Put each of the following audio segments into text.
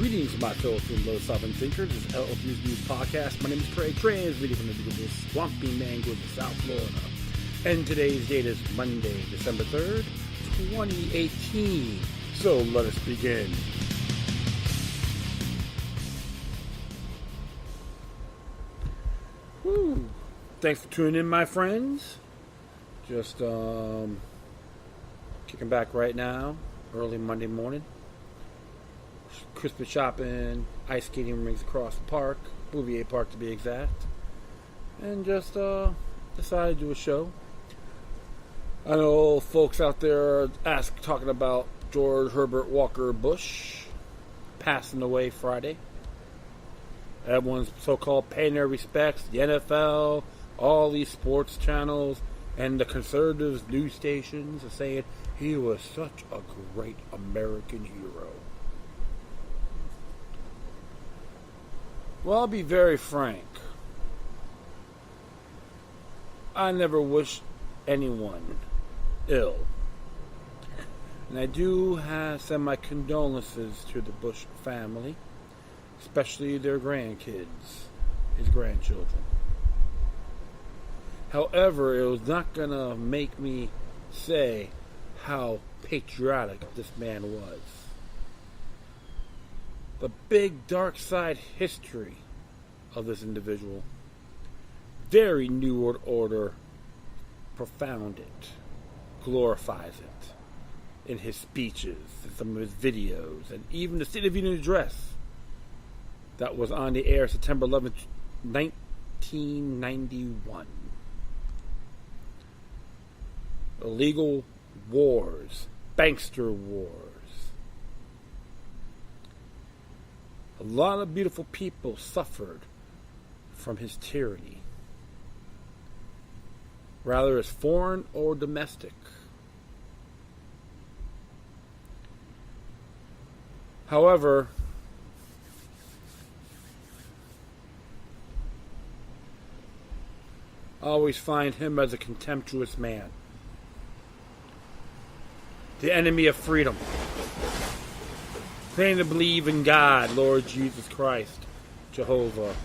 Greetings, my fellow low sovereign thinkers. This is LFU's News Podcast. My name is Craig, transmitting from the beautiful Swampy Mangrove of South Florida. And today's date is Monday, December 3rd, 2018. So let us begin. Woo! Thanks for tuning in, my friends. Just kicking back right now, early Monday morning. Christmas shopping, ice skating rinks across the park, Bouvier Park to be exact, and just decided to do a show. I know folks out there are talking about George Herbert Walker Bush passing away Friday. Everyone's so-called paying their respects, the NFL, all these sports channels, and the conservative news stations are saying he was such a great American hero. Well, I'll be very frank. I never wish anyone ill. And I do send my condolences to the Bush family, especially their grandkids, his grandchildren. However, it was not going to make me say how patriotic this man was. The big dark side history of this individual, very New World Order, profound it, glorifies it in his speeches, in some of his videos, and even the State of Union address that was on the air September 11th, 1991. Illegal wars, bankster wars. A lot of beautiful people suffered from his tyranny, rather as foreign or domestic. However, I always find him as a contemptuous man, the enemy of freedom. Claim to believe in God, Lord Jesus Christ, Jehovah,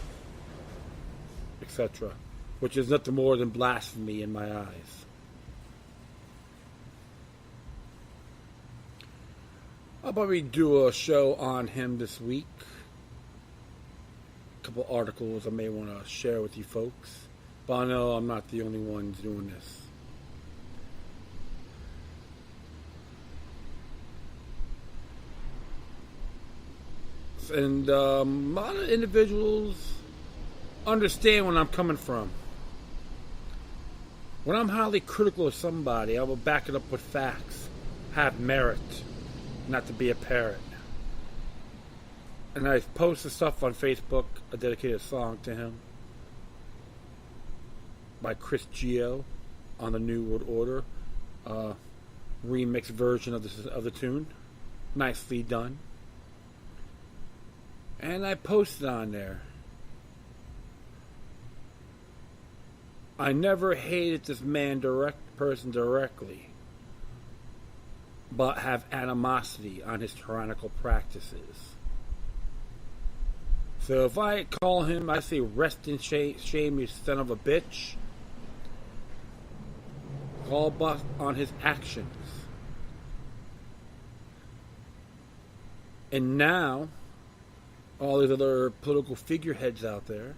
etc., which is nothing more than blasphemy in my eyes. I'll probably do a show on him this week. A couple articles I may want to share with you folks, but I know I'm not the only one doing this. And a lot of individuals understand where I'm coming from. When I'm highly critical of somebody, I will back it up with facts, have merit, not to be a parrot. And I posted stuff on Facebook, a dedicated song to him by Chris Gio on the New World Order, remix version of the tune, nicely done. And I posted on there. I never hated this person directly, but have animosity on his tyrannical practices. So if I call him, I say, rest in shame, you son of a bitch. Call buff on his actions. And now, all these other political figureheads out there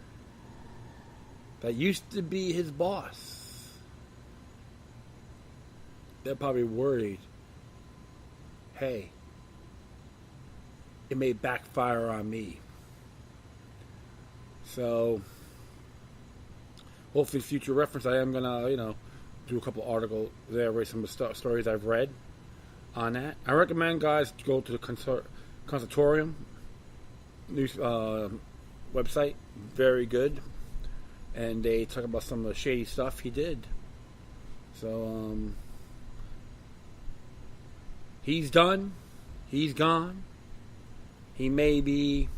that used to be his boss, they're probably worried, hey, it may backfire on me. So, hopefully future reference, I am going to, do a couple articles there, write some of the stories I've read on that. I recommend guys to go to the Consultorium news website, very good, and they talk about some of the shady stuff he did. So he's done, he's gone. He may be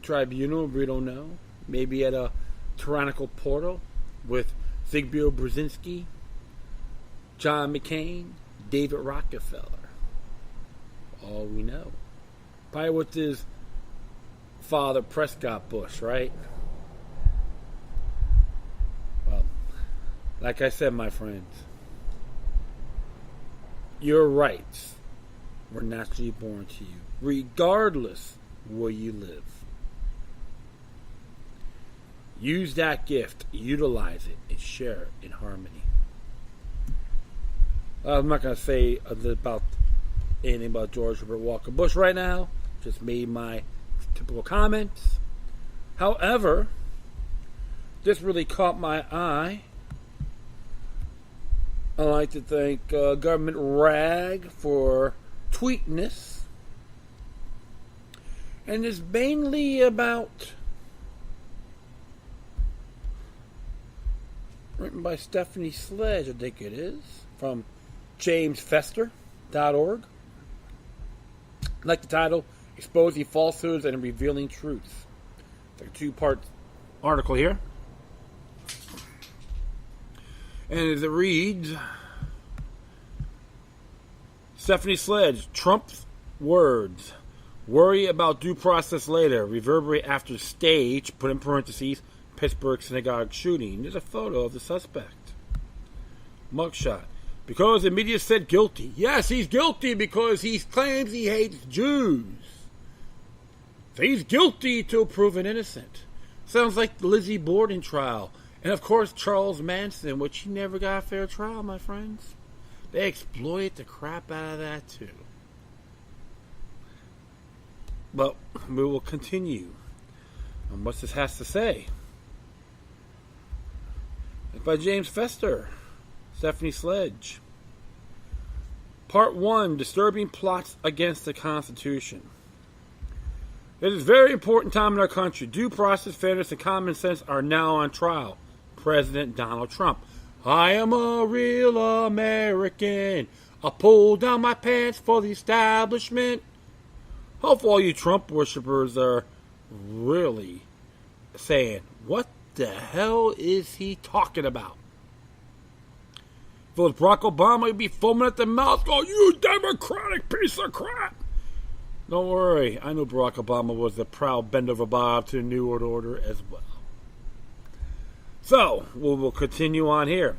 tribunal, we don't know, maybe at a tyrannical portal with Zbigniew Brzezinski, John McCain, David Rockefeller. All we know. Probably with his father, Prescott Bush, right? Well, like I said, my friends, your rights were naturally born to you, regardless where you live. Use that gift, utilize it, and share it in harmony. I'm not going to say about anything about George Herbert Walker Bush right now. Just made my typical comments. However, this really caught my eye. I'd like to thank Government Rag for tweeting this. And it's mainly about, written by Stephanie Sledge, I think it is, from jamesfester.org. I like the title, Exposing Falsehoods and Revealing Truths. It's like a two-part article here. And as it reads, Stephanie Sledge, Trump's words, worry about due process later, reverberate after stage, put in parentheses, Pittsburgh Synagogue Shooting. There's a photo of the suspect. Mugshot. Because the media said guilty. Yes, he's guilty because he claims he hates Jews. So he's guilty till proven innocent. Sounds like the Lizzie Borden trial. And of course, Charles Manson, which he never got a fair trial, my friends. They exploited the crap out of that too. But we will continue on what this has to say. It's by James Fester, Stephanie Sledge. Part 1, Disturbing Plots Against the Constitution. It is a very important time in our country. Due process, fairness, and common sense are now on trial. President Donald Trump. I am a real American. I pull down my pants for the establishment. Hopefully all you Trump worshippers are really saying, what the hell is he talking about? If it was Barack Obama, he'd be foaming at the mouth going, you Democratic piece of crap. Don't worry, I know Barack Obama was the proud bend over Bob to the New World Order as well. So, we'll continue on here.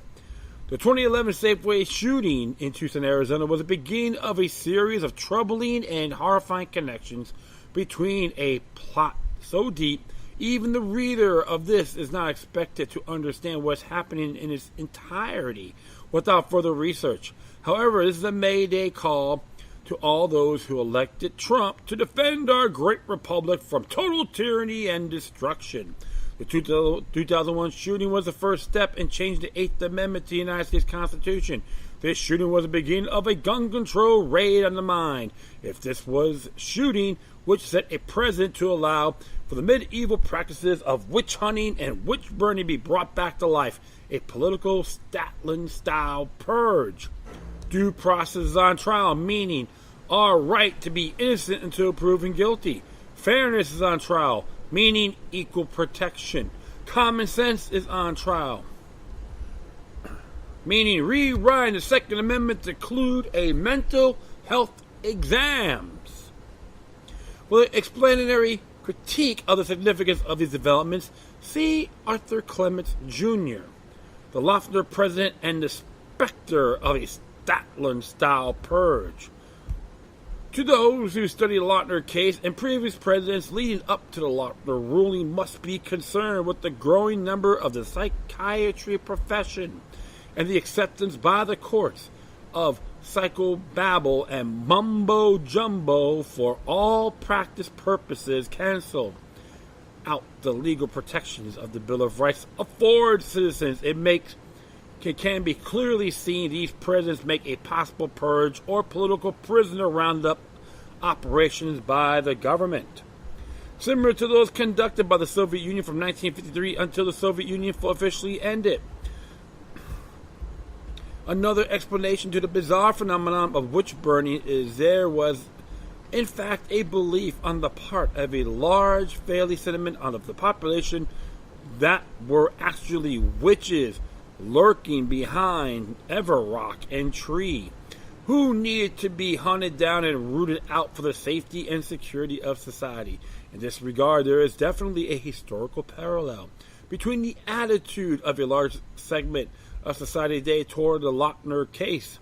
The 2011 Safeway shooting in Tucson, Arizona was the beginning of a series of troubling and horrifying connections between a plot so deep, even the reader of this is not expected to understand what's happening in its entirety without further research. However, this is a Mayday call to all those who elected Trump to defend our great republic from total tyranny and destruction. The 2001 shooting was the first step in changing the 8th Amendment to the United States Constitution. This shooting was the beginning of a gun control raid on the mind. If this was shooting, which set a precedent to allow for the medieval practices of witch hunting and witch burning be brought back to life, a political Statler-style purge. Due process is on trial, meaning our right to be innocent until proven guilty. Fairness is on trial, meaning equal protection. Common sense is on trial, meaning rewriting the Second Amendment to include a mental health exams. For the explanatory critique of the significance of these developments, see Arthur Clements Jr., the Loeffler president and the specter of a Statler-style purge. To those who study the Loeffler case and previous presidents leading up to the Loeffler ruling must be concerned with the growing number of the psychiatry profession and the acceptance by the courts of psychobabble and mumbo-jumbo for all practice purposes canceled out the legal protections of the Bill of Rights afford citizens. It can be clearly seen these presidents make a possible purge or political prisoner roundup operations by the government, similar to those conducted by the Soviet Union from 1953 until the Soviet Union officially ended. Another explanation to the bizarre phenomenon of witch burning is there was, in fact, a belief on the part of a large family sentiment of the population that were actually witches lurking behind Everrock and Tree. who needed to be hunted down and rooted out for the safety and security of society. In this regard, there is definitely a historical parallel between the attitude of a large segment of society today toward the Lochner case,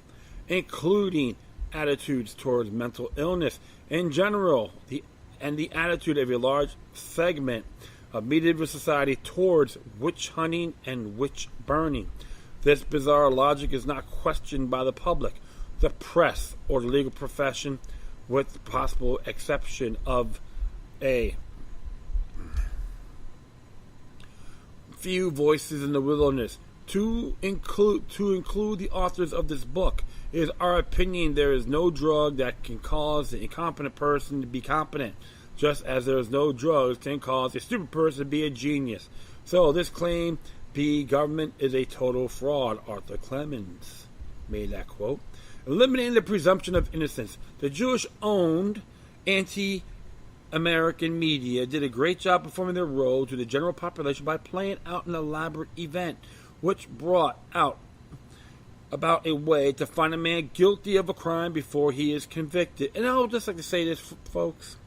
including attitudes towards mental illness in general, and the attitude of a large segment of medieval society towards witch hunting and witch burning. This bizarre logic is not questioned by the public, the press, or the legal profession, with the possible exception of a few voices in the wilderness. To include the authors of this book, it is our opinion there is no drug that can cause an incompetent person to be competent, just as there is no drugs that can cause a stupid person to be a genius. So this claim, the government is a total fraud. Arthur Clemens made that quote. Eliminating the presumption of innocence. The Jewish-owned anti-American media did a great job performing their role to the general population by playing out an elaborate event, which brought out about a way to find a man guilty of a crime before he is convicted. And I would just like to say this, folks.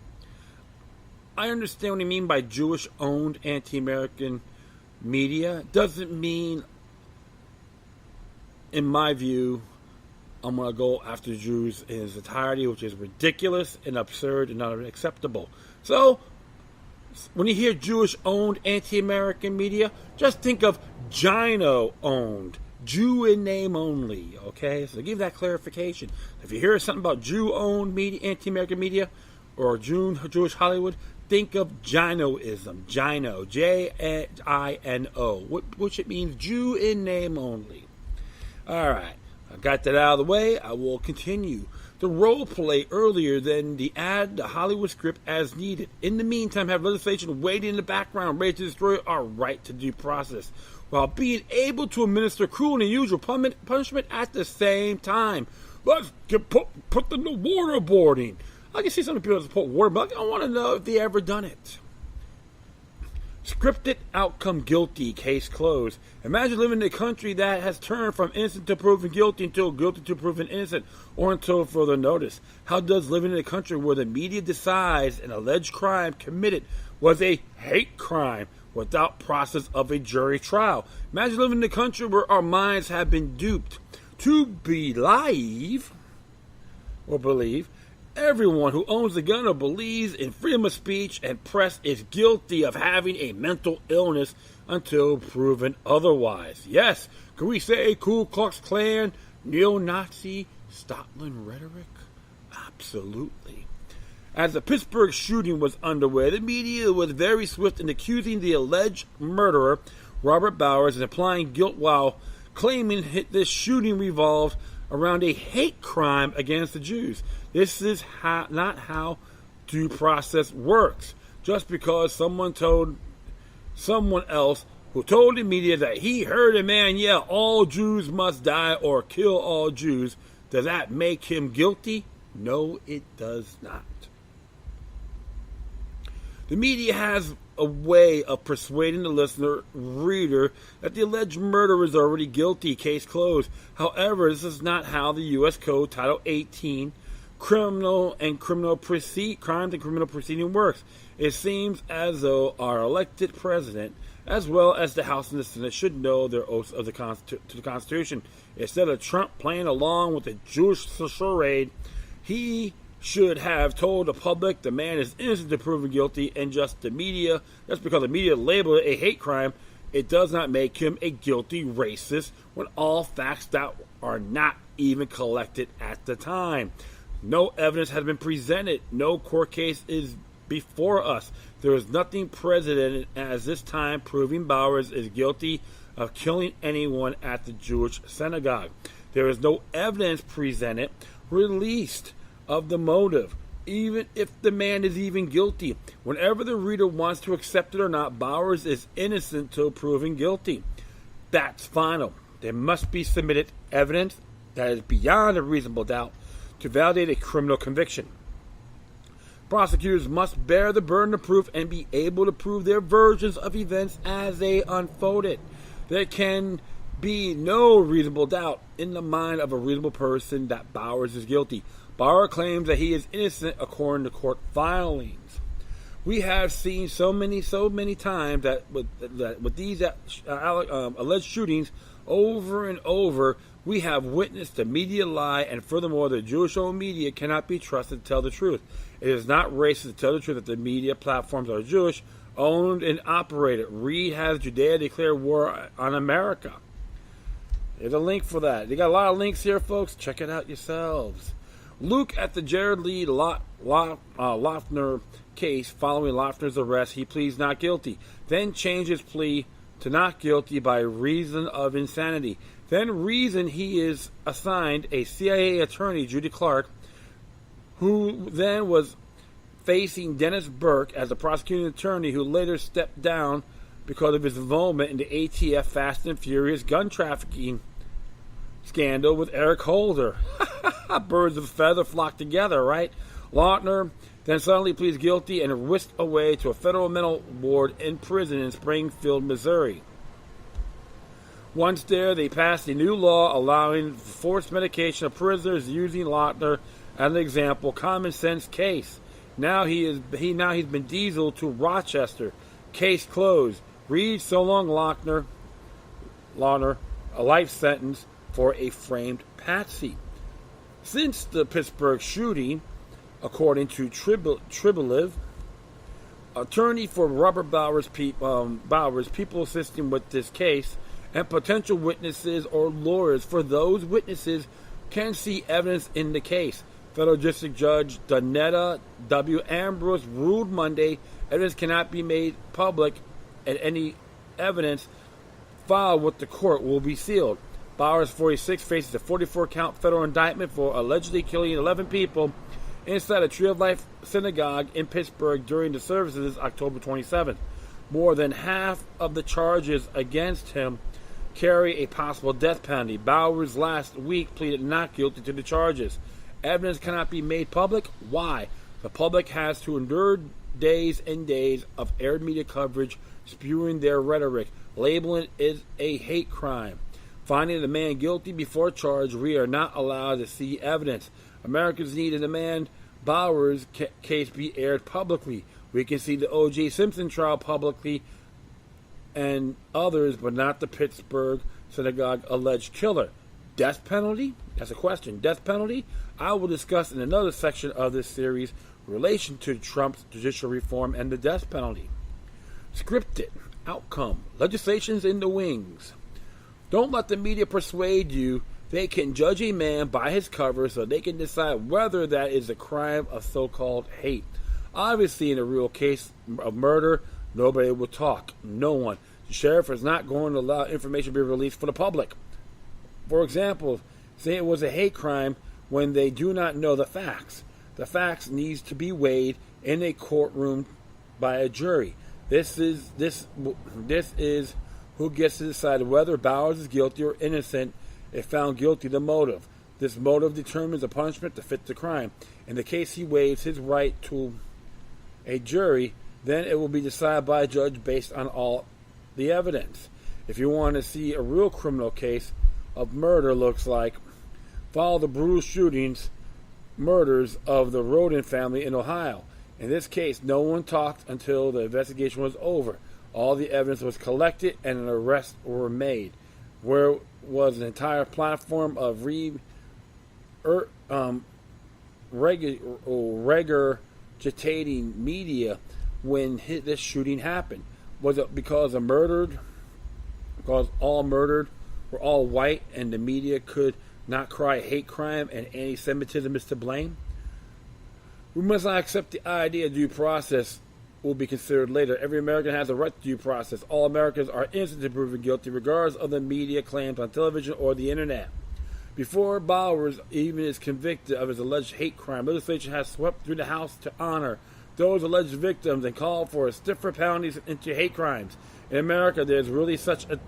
I understand what you mean by Jewish-owned anti-American media. Doesn't mean, in my view, I'm going to go after Jews in its entirety, which is ridiculous and absurd and not acceptable. So, when you hear Jewish-owned anti-American media, just think of Gino-owned, Jew in name only, okay? So give that clarification. If you hear something about Jew-owned media, anti-American media, or Jewish Hollywood, think of Ginoism, Gino, J-I-N-O, which it means Jew in name only. All right. I got that out of the way. I will continue. The role play earlier than the ad, the Hollywood script as needed. In the meantime, have legislation waiting in the background, ready to destroy our right to due process, while being able to administer cruel and unusual punishment at the same time. Let's put them to waterboarding. I can see some people that put water, but I want to know if they ever done it. Scripted outcome guilty, case closed. Imagine living in a country that has turned from innocent to proven guilty until guilty to proven innocent, or until further notice. How does living in a country where the media decides an alleged crime committed was a hate crime without process of a jury trial? Imagine living in a country where our minds have been duped to believe everyone who owns a gun or believes in freedom of speech and press is guilty of having a mental illness until proven otherwise. Yes, can we say Ku Klux Klan, neo-Nazi, Scotland rhetoric? Absolutely. As the Pittsburgh shooting was underway, the media was very swift in accusing the alleged murderer, Robert Bowers, and applying guilt while claiming this shooting revolved around a hate crime against the Jews. This is not how due process works. Just because someone told someone else who told the media that he heard a man yell, "All Jews must die," or "Kill all Jews," does that make him guilty? No, it does not. The media has a way of persuading the reader that the alleged murderer is already guilty, case closed. However, this is not how the U.S. Code Title 18 crimes and criminal proceeding works. It seems as though our elected president, as well as the House and the Senate, should know their oaths of to the Constitution. Instead of Trump playing along with the Jewish charade, he should have told the public the man is innocent to proven guilty, and just because the media labeled it a hate crime, it does not make him a guilty racist when all facts that are not even collected at the time. No evidence has been presented. No court case is before us. There is nothing presented as this time proving Bowers is guilty of killing anyone at the Jewish synagogue. There is no evidence presented, released, of the motive, even if the man is even guilty. Whenever the reader wants to accept it or not, Bowers is innocent till proven guilty. That's final. There must be submitted evidence that is beyond a reasonable doubt to validate a criminal conviction. Prosecutors must bear the burden of proof and be able to prove their versions of events as they unfolded. There can be no reasonable doubt in the mind of a reasonable person that Bowers is guilty. Bauer claims that he is innocent according to court filings. We have seen so many times that with these alleged shootings over and over, we have witnessed the media lie, and furthermore, the Jewish-owned media cannot be trusted to tell the truth. It is not racist to tell the truth that the media platforms are Jewish, owned and operated. Reed has Judea declare war on America. There's a link for that. They got a lot of links here, folks. Check it out yourselves. Look at the Jared Lee Loeffner case. Following Loeffner's arrest, he pleads not guilty. Then changes plea to not guilty by reason of insanity. Then reason he is assigned a CIA attorney, Judy Clark, who then was facing Dennis Burke as a prosecuting attorney, who later stepped down because of his involvement in the ATF Fast and Furious gun trafficking scandal with Eric Holder. Birds of a feather flock together, right? Loeffner then suddenly pleads guilty and whisked away to a federal mental ward in prison in Springfield, Missouri. Once there, they passed a new law allowing forced medication of prisoners, using Loeffner as an example. Common sense case. Now he's been dieseled to Rochester. Case closed. Reed so long Loeffner, a life sentence for a framed patsy. Since the Pittsburgh shooting, according to Triboliv, attorney for Robert Bowers, people assisting with this case, and potential witnesses or lawyers for those witnesses can see evidence in the case. Federal District Judge Donetta W. Ambrose ruled Monday evidence cannot be made public and any evidence filed with the court will be sealed. Bowers, 46, faces a 44-count federal indictment for allegedly killing 11 people inside a Tree of Life synagogue in Pittsburgh during the services October 27th. More than half of the charges against him carry a possible death penalty. Bowers last week pleaded not guilty to the charges. Evidence cannot be made public. Why? The public has to endure days and days of aired media coverage spewing their rhetoric, labeling it a hate crime. Finding the man guilty before charge, we are not allowed to see evidence. Americans need and demand Bowers' case be aired publicly. We can see the O.J. Simpson trial publicly and others, but not the Pittsburgh Synagogue alleged killer. Death penalty? That's a question. Death penalty? I will discuss in another section of this series relation to Trump's judicial reform and the death penalty. Scripted outcome. Legislation's in the wings. Don't let the media persuade you they can judge a man by his cover so they can decide whether that is a crime of so-called hate. Obviously, in a real case of murder, nobody will talk. No one. The sheriff is not going to allow information to be released for the public. For example, say it was a hate crime when they do not know the facts. The facts needs to be weighed in a courtroom by a jury. This is who gets to decide whether Bowers is guilty or innocent. If found guilty, the motive. This motive determines the punishment to fit the crime. In the case he waives his right to a jury, then it will be decided by a judge based on all the evidence. If you want to see a real criminal case of murder looks like, follow the brutal murders of the Rodin family in Ohio. In this case, no one talked until the investigation was over. All the evidence was collected and an arrest were made. Where was an entire platform of regurgitating media when this shooting happened? Was it because all murdered were all white and the media could not cry hate crime and anti-Semitism is to blame? We must not accept the idea due process will be considered later. Every American has a right to due process. All Americans are innocent until proven guilty, regardless of the media claims on television or the internet. Before Bowers even is convicted of his alleged hate crime, legislation has swept through the House to honor those alleged victims and call for stiffer penalties into hate crimes. In America, there's really such a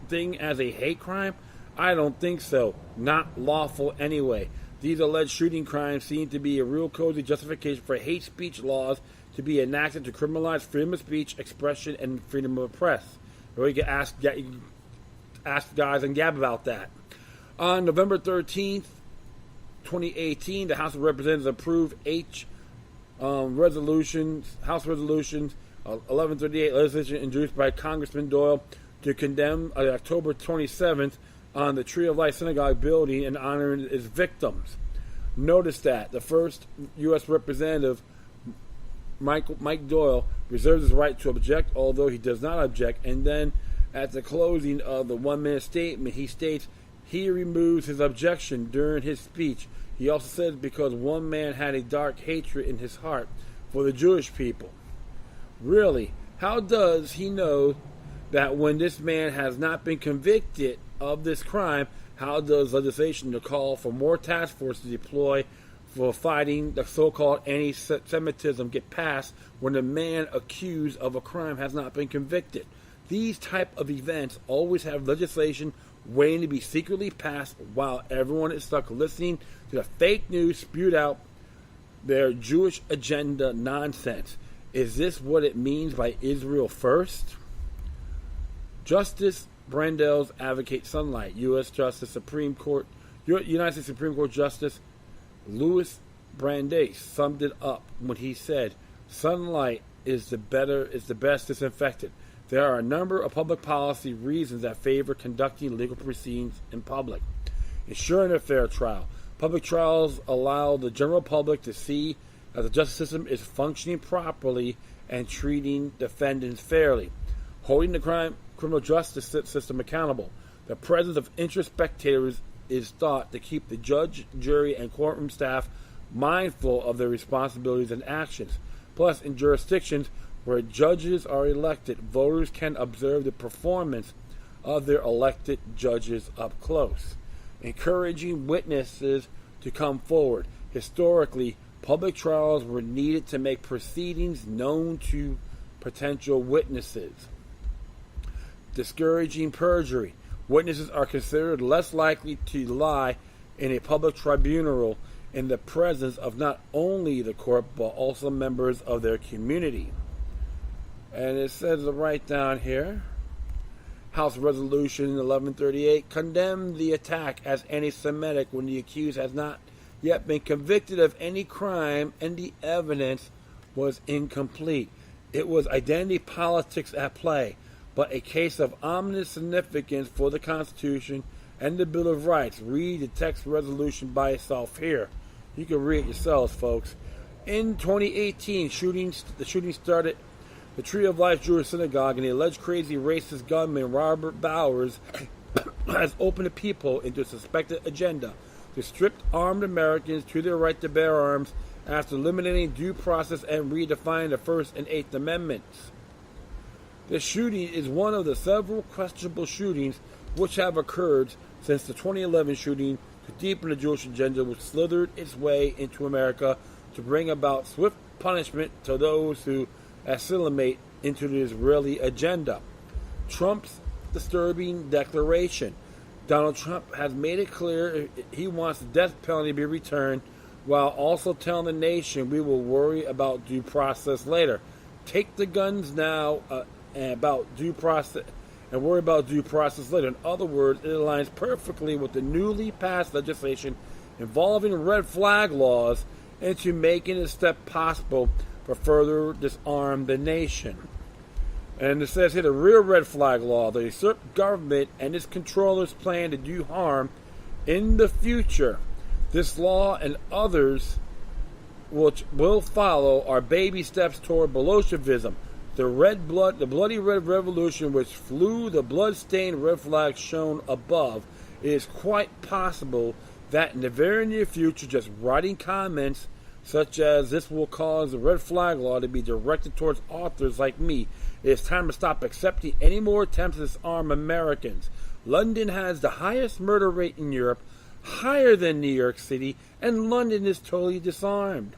thing as a hate crime? I don't think so. Not lawful anyway. These alleged shooting crimes seem to be a real cozy justification for hate speech laws to be enacted to criminalize freedom of speech, expression, and freedom of press. Or you can Ask Guys and Gab about that. On November 13th, 2018, the House of Representatives approved House Resolutions 1138, legislation introduced by Congressman Doyle to condemn October 27th on the Tree of Life Synagogue building and honoring its victims. Notice that the first U.S. Representative, Mike Doyle, reserves his right to object, although he does not object, and then at the closing of the one-minute statement, he states he removes his objection during his speech. He also says because one man had a dark hatred in his heart for the Jewish people. Really, how does he know that when this man has not been convicted of this crime, how does legislation to call for more task forces to deploy for fighting the so-called anti-Semitism get passed when the man accused of a crime has not been convicted? These type of events always have legislation waiting to be secretly passed while everyone is stuck listening to the fake news spewed out their Jewish agenda nonsense. Is this what it means by Israel first? Justice Brandeis advocates sunlight. United States Supreme Court Justice Louis Brandeis summed it up when he said, "Sunlight is the best disinfectant. There are a number of public policy reasons that favor conducting legal proceedings in public. Ensuring a fair trial. Public trials allow the general public to see that the justice system is functioning properly and treating defendants fairly. Holding the criminal justice system accountable. The presence of interested spectators is thought to keep the judge, jury, and courtroom staff mindful of their responsibilities and actions. Plus, in jurisdictions where judges are elected, voters can observe the performance of their elected judges up close. Encouraging witnesses to come forward. Historically, public trials were needed to make proceedings known to potential witnesses. Discouraging perjury. Witnesses are considered less likely to lie in a public tribunal in the presence of not only the court but also members of their community." And it says right down here, House Resolution 1138 condemned the attack as anti-Semitic when the accused has not yet been convicted of any crime and the evidence was incomplete. It was identity politics at play, but a case of ominous significance for the Constitution and the Bill of Rights. Read the text resolution by itself here. You can read it yourselves, folks. In 2018, the shooting started the Tree of Life Jewish Synagogue, and the alleged crazy racist gunman Robert Bowers has opened the people into a suspected agenda to strip armed Americans to their right to bear arms after eliminating due process and redefining the First and Eighth Amendments. The shooting is one of the several questionable shootings which have occurred since the 2011 shooting to deepen the Jewish agenda, which slithered its way into America to bring about swift punishment to those who assimilate into the Israeli agenda. Trump's disturbing declaration. Donald Trump has made it clear he wants the death penalty to be returned, while also telling the nation we will worry about due process later. Take the guns now and worry about due process later. In other words, it aligns perfectly with the newly passed legislation involving red flag laws into making a step possible for further disarm the nation. And it says here, the real red flag law, the usurped government and its controllers plan to do harm in the future. This law and others which will follow are baby steps toward Bolshevism. The bloody red revolution which flew the blood-stained red flag shown above. It is quite possible that in the very near future, just writing comments such as this will cause the red flag law to be directed towards authors like me. It is time to stop accepting any more attempts to disarm Americans. London has the highest murder rate in Europe, higher than New York City, and London is totally disarmed.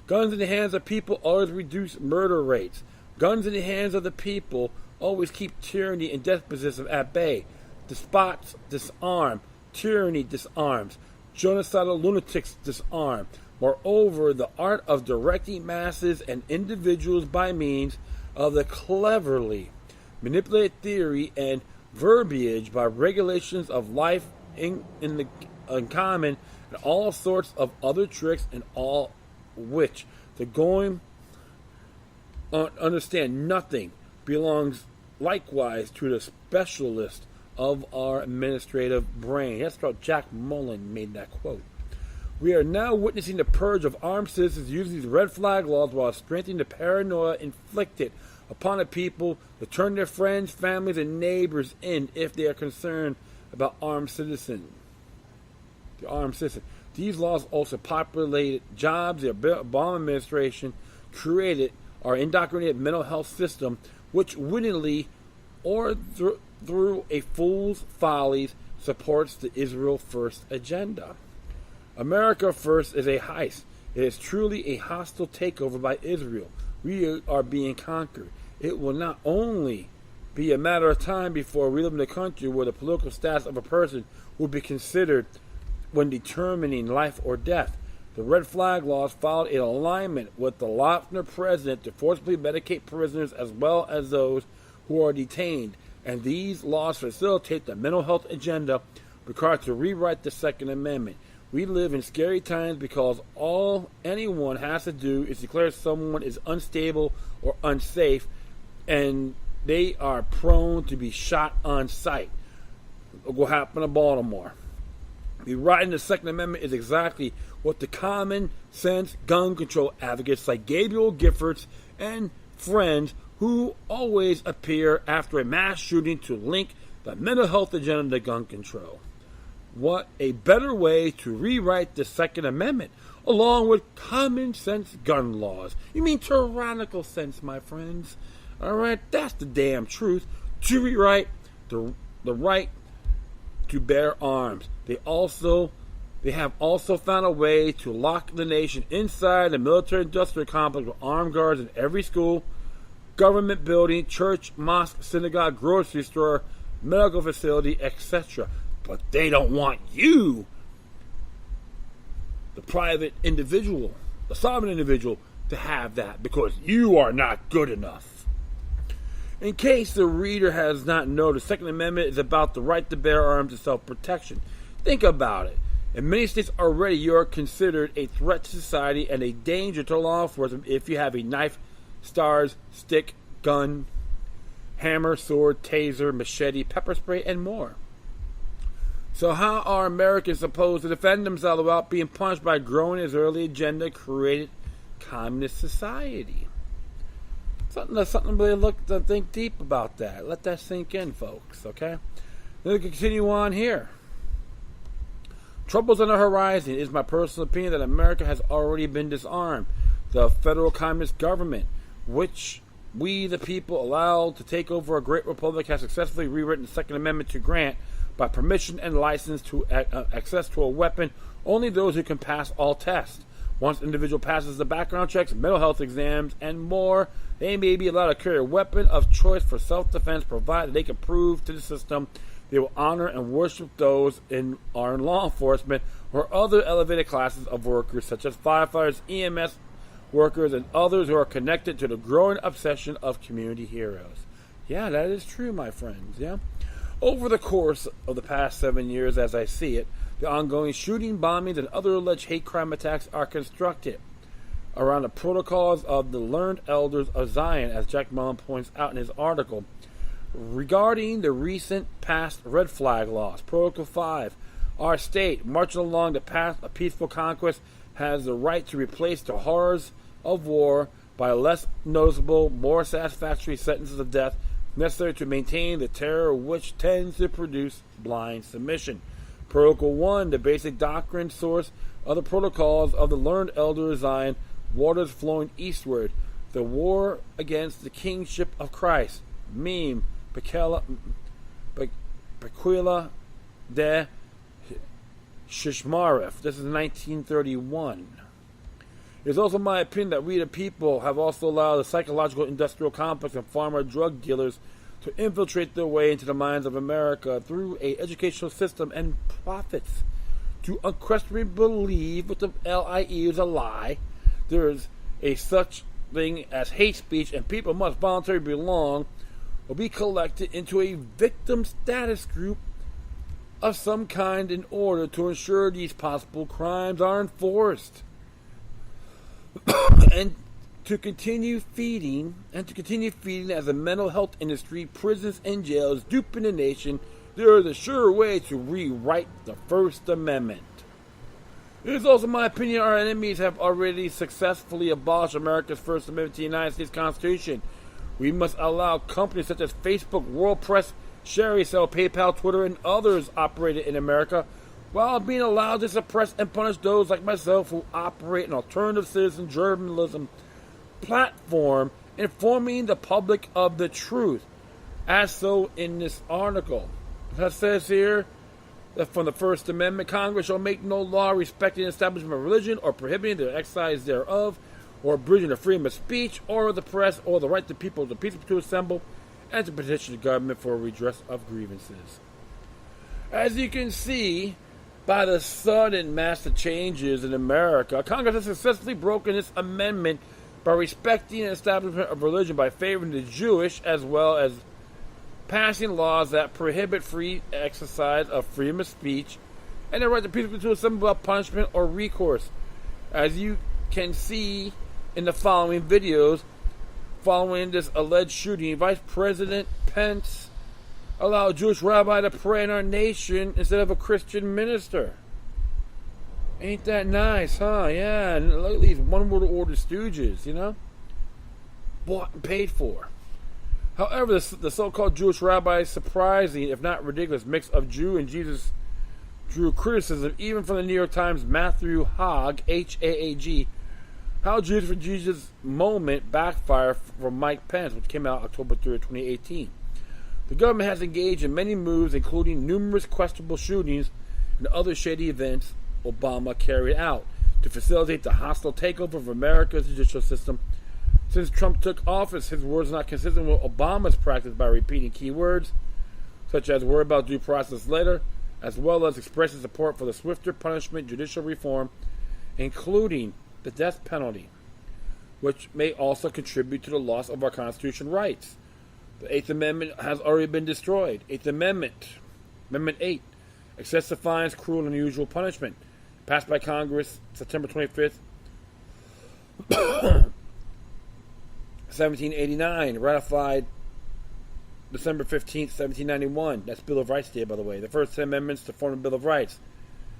Guns in the hands of people always reduce murder rates. Guns in the hands of the people always keep tyranny and despotism at bay. Despots disarm. Tyranny disarms. Genocidal lunatics disarm. Moreover, the art of directing masses and individuals by means of the cleverly manipulated theory and verbiage by regulations of life in common and all sorts of other tricks, and all which the going understand nothing belongs likewise to the specialist of our administrative brain. That's how Jack Mullen made that quote. We are now witnessing the purge of armed citizens using these red flag laws while strengthening the paranoia inflicted upon the people to turn their friends, families, and neighbors in if they are concerned about armed citizens. The armed citizen. These laws also populated jobs the Obama administration created our indoctrinated mental health system, which wittingly or through a fool's follies supports the Israel First agenda. America First is a heist. It is truly a hostile takeover by Israel. We are being conquered. It will not only be a matter of time before we live in a country where the political status of a person will be considered when determining life or death. The red flag laws followed in alignment with the Lochner president to forcibly medicate prisoners as well as those who are detained, and these laws facilitate the mental health agenda required to rewrite the Second Amendment. We live in scary times because all anyone has to do is declare someone is unstable or unsafe, and they are prone to be shot on sight. What happened to Baltimore? Rewriting the Second Amendment is exactly what the common sense gun control advocates like Gabriel Giffords and friends who always appear after a mass shooting to link the mental health agenda to gun control. What a better way to rewrite the Second Amendment, along with common sense gun laws. You mean tyrannical sense, my friends? All right, that's the damn truth. To rewrite the right to bear arms. They have also found a way to lock the nation inside the military-industrial complex with armed guards in every school, government building, church, mosque, synagogue, grocery store, medical facility, etc. But they don't want you, the private individual, the sovereign individual, to have that because you are not good enough. In case the reader has not noticed, the Second Amendment is about the right to bear arms and self-protection. Think about it. In many states already, you are considered a threat to society and a danger to law enforcement if you have a knife, stars, stick, gun, hammer, sword, taser, machete, pepper spray, and more. So how are Americans supposed to defend themselves without being punished by a growing Israeli agenda-created communist society? Something really look to think deep about that. Let that sink in, folks, okay? Then we can continue on here. Troubles on the horizon. It is my personal opinion that America has already been disarmed. The federal communist government, which we, the people, allowed to take over a great republic, has successfully rewritten the Second Amendment to grant, by permission and license, to access to a weapon only those who can pass all tests. Once an individual passes the background checks, mental health exams, and more, they may be allowed to carry a weapon of choice for self-defense, provided they can prove to the system they will honor and worship those in law enforcement or other elevated classes of workers, such as firefighters, EMS workers, and others who are connected to the growing obsession of community heroes. Yeah, that is true, my friends, yeah? Over the course of the past 7 years, as I see it, the ongoing shooting, bombings, and other alleged hate crime attacks are constructed around the protocols of the learned elders of Zion, as Jack Mullen points out in his article. Regarding the recent past red flag laws, Protocol 5, our state, marching along the path of peaceful conquest, has the right to replace the horrors of war by less noticeable, more satisfactory sentences of death necessary to maintain the terror which tends to produce blind submission. Protocol 1, the basic doctrine source of the protocols of the learned elder of Zion, waters flowing eastward, the war against the kingship of Christ, Mem, Pequila de Shishmaref. This is 1931. It is also my opinion that we, the people, have also allowed the psychological industrial complex and farmer drug dealers to infiltrate their way into the minds of America through an educational system and profits to unquestionably believe what the LIE is a lie. There is a such thing as hate speech, and people must voluntarily belong will be collected into a victim status group of some kind in order to ensure these possible crimes are enforced. and to continue feeding as a mental health industry, prisons and jails duping the nation, there is a sure way to rewrite the First Amendment. It is also my opinion our enemies have already successfully abolished America's First Amendment to the United States Constitution. We must allow companies such as Facebook, World Press, ShareASale, PayPal, Twitter, and others operated in America, while being allowed to suppress and punish those like myself who operate an alternative citizen journalism platform, informing the public of the truth, as so in this article. It says here that from the First Amendment, Congress shall make no law respecting the establishment of religion or prohibiting the exercise thereof, or abridging the freedom of speech or of the press, or the right to people to peaceably to assemble and to petition the government for redress of grievances. As you can see, by the sudden massive changes in America, Congress has successfully broken this amendment by respecting the establishment of religion by favoring the Jewish, as well as passing laws that prohibit free exercise of freedom of speech and the right to peaceably to assemble without punishment or recourse. As you can see in the following videos, following this alleged shooting, Vice President Pence allowed a Jewish rabbi to pray in our nation instead of a Christian minister. Ain't that nice, huh? Yeah, and look at these one-world order stooges, you know? Bought and paid for. However, the so-called Jewish rabbi's surprising, if not ridiculous, mix of Jew and Jesus drew criticism, even from the New York Times' Matthew Haag, H-A-A-G, How Jews for Jesus moment backfire from Mike Pence, which came out October 3rd, 2018. The government has engaged in many moves, including numerous questionable shootings and other shady events Obama carried out to facilitate the hostile takeover of America's judicial system. Since Trump took office, his words are not consistent with Obama's practice by repeating key words, such as word about due process later, as well as expressing support for the swifter punishment judicial reform, including the death penalty, which may also contribute to the loss of our constitutional rights. The Eighth Amendment has already been destroyed. Eighth Amendment, Amendment 8, excessive fines, cruel and unusual punishment, passed by Congress September 25th, 1789, ratified December 15th, 1791. That's Bill of Rights Day, by the way. The first 10 amendments to form the Bill of Rights.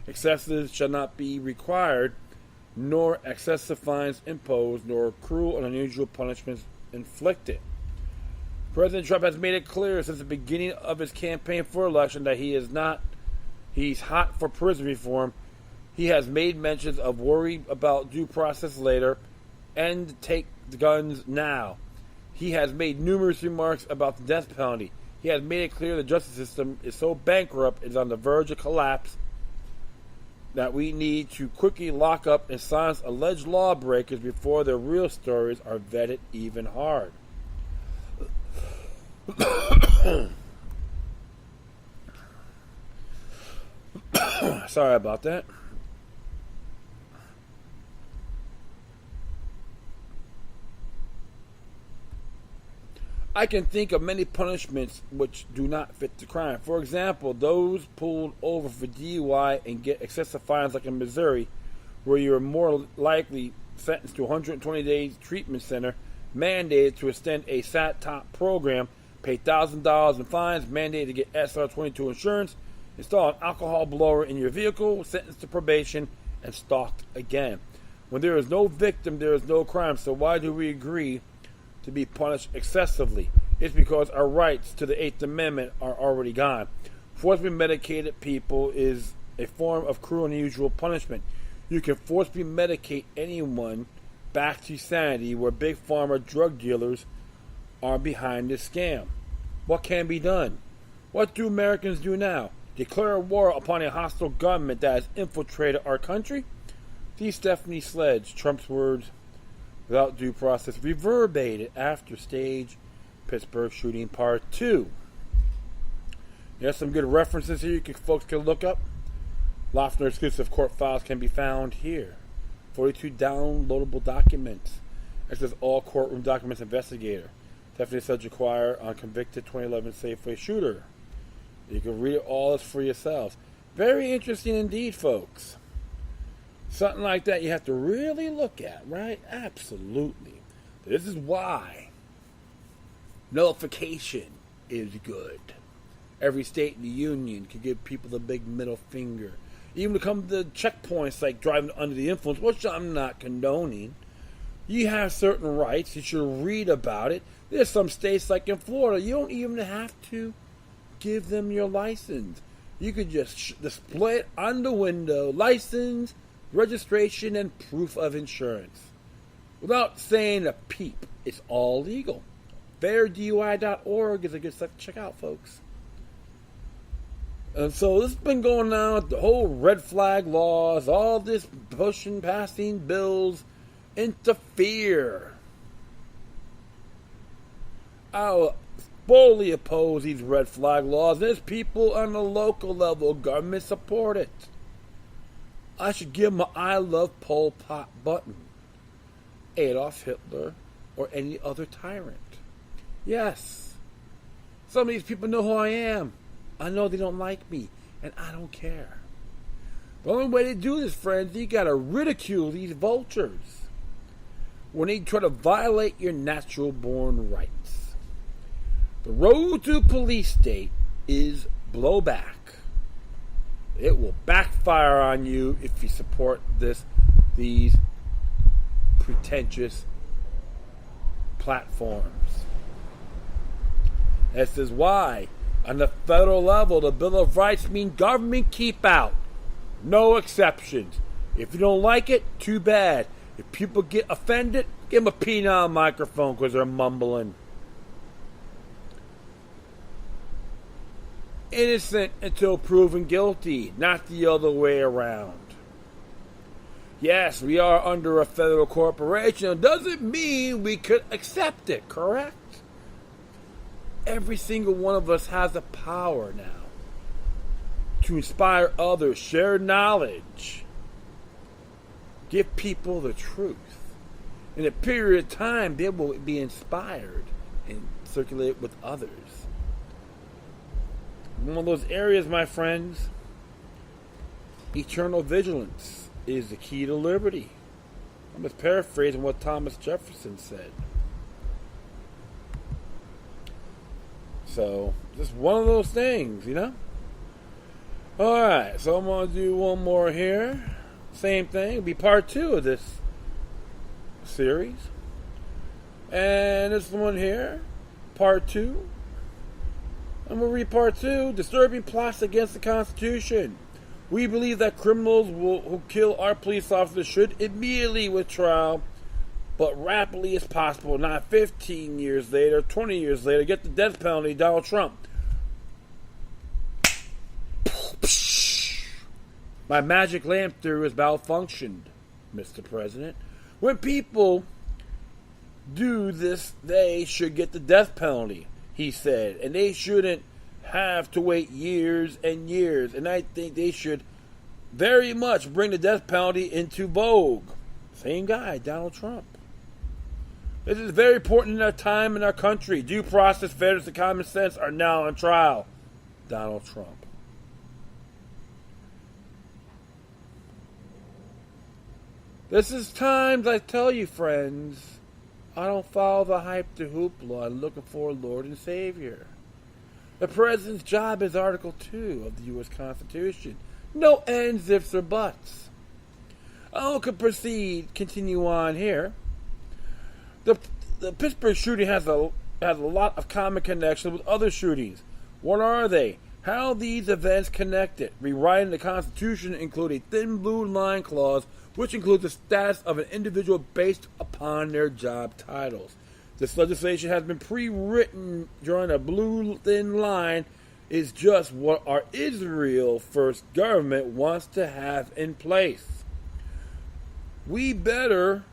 Excessives shall not be required, nor excessive fines imposed, nor cruel and unusual punishments inflicted. President Trump has made it clear since the beginning of his campaign for election that he's hot for prison reform. He has made mentions of worry about due process later and take the guns now. He has made numerous remarks about the death penalty. He has made it clear the justice system is so bankrupt, it is on the verge of collapse, that we need to quickly lock up and silence alleged lawbreakers before their real stories are vetted even hard. Sorry about that. I can think of many punishments which do not fit the crime. For example, those pulled over for DUI and get excessive fines like in Missouri, where you are more likely sentenced to 120 days treatment center, mandated to extend a SAT-top program, pay $1,000 in fines, mandated to get SR-22 insurance, install an alcohol blower in your vehicle, sentenced to probation, and stalked again. When there is no victim, there is no crime. So why do we agree to be punished excessively? It's because our rights to the Eighth Amendment are already gone. Forcibly medicated people is a form of cruel and unusual punishment. You can forcibly medicate anyone back to sanity, where big pharma drug dealers are behind this scam. What can be done? What do Americans do now? Declare war upon a hostile government that has infiltrated our country? See Stephanie Sledge, Trump's words without due process. Reverberated After Stage Pittsburgh Shooting Part 2. There's some good references here folks can look up. Loeffner exclusive court files can be found here. 42 downloadable documents. Access all courtroom documents investigator. Definitely Sledge acquired on convicted 2011 Safeway shooter. You can read it all for yourselves. Very interesting indeed, folks. Something like that you have to really look at, right? Absolutely. This is why nullification is good. Every state in the union can give people the big middle finger. Even to come to checkpoints like driving under the influence, which I'm not condoning. You have certain rights. You should read about it. There's some states like in Florida, you don't even have to give them your license. You could just display it on the window, license, registration, and proof of insurance. Without saying a peep, it's all legal. FairDUI.org is a good site to check out, folks. And so this has been going on with the whole red flag laws, all this pushing, passing bills, interfere. I'll fully oppose these red flag laws. There's people on the local level, government support it. I should give them an I love Pol Pot button. Adolf Hitler or any other tyrant. Yes. Some of these people know who I am. I know they don't like me, and I don't care. The only way to do this, friends, you gotta ridicule these vultures when they try to violate your natural born rights. The road to police state is blowback. It will backfire on you if you support these pretentious platforms. This is why, on the federal level, the Bill of Rights means government keep out. No exceptions. If you don't like it, too bad. If people get offended, give them a penile microphone because they're mumbling. Innocent until proven guilty, not the other way around. Yes, we are under a federal corporation. It doesn't mean we could accept it, correct? Every single one of us has the power now to inspire others, share knowledge, give people the truth. In a period of time, they will be inspired and circulate with others. One of those areas, my friends, eternal vigilance is the key to liberty. I'm just paraphrasing what Thomas Jefferson said. So, just one of those things, you know? Alright, so I'm going to do one more here. Same thing. It'll be part 2 of this series. And this one here, part 2. I'm going to read part 2. Disturbing plots against the Constitution. We believe that criminals who kill our police officers should immediately withdraw, but rapidly as possible, not 15 years later, 20 years later, get the death penalty, Donald Trump. My magic lamp theory has malfunctioned, Mr. President. When people do this, they should get the death penalty, he said, and they shouldn't have to wait years and years. And I think they should very much bring the death penalty into vogue. Same guy, Donald Trump. This is very important in our time in our country. Due process, fairness, and common sense are now on trial. Donald Trump. This is times I tell you, friends, I don't follow the hype to hoopla. I'm looking for a Lord and Savior. The President's job is Article 2 of the U.S. Constitution. No ends, ifs, or buts. I could continue on here. The Pittsburgh shooting has a lot of common connections with other shootings. What are they? How are these events connected? Rewriting the Constitution include a thin blue line clause, which includes the status of an individual based upon their job titles. This legislation has been pre-written during a blue thin line is just what our Israel first government wants to have in place. We better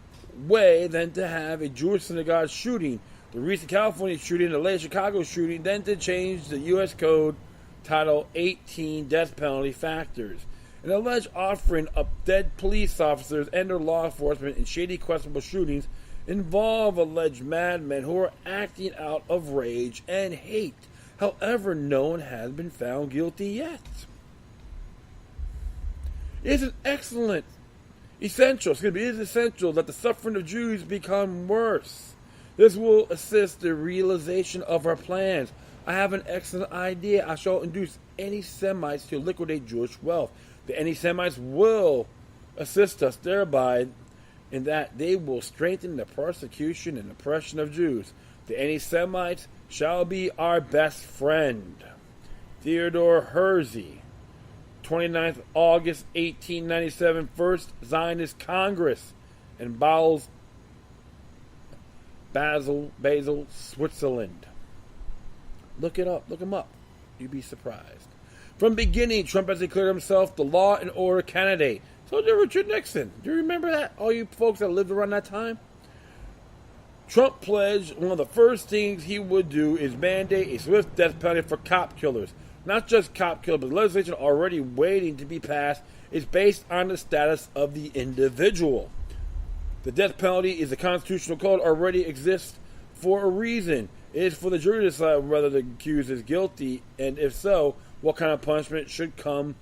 way than to have a Jewish synagogue shooting, the recent California shooting, the latest Chicago shooting, than to change the U.S. Code Title 18 death penalty factors. An alleged offering of dead police officers and their law enforcement in shady, questionable shootings involve alleged madmen who are acting out of rage and hate. However, no one has been found guilty yet. It is essential that the suffering of Jews become worse. This will assist the realization of our plans. I have an excellent idea. I shall induce any Semites to liquidate Jewish wealth. The anti-Semites will assist us thereby in that they will strengthen the persecution and oppression of Jews. The anti-Semites shall be our best friend. Theodore Herzl, 29th August 1897, First Zionist Congress in Basel, Switzerland. Look it up. Look him up. You'd be surprised. From beginning, Trump has declared himself the law and order candidate. So did Richard Nixon. Do you remember that? All you folks that lived around that time? Trump pledged one of the first things he would do is mandate a swift death penalty for cop killers. Not just cop killers, but the legislation already waiting to be passed is based on the status of the individual. The death penalty is a constitutional code already exists for a reason. It is for the jury to decide whether the accused is guilty, and if so, what kind of punishment should fit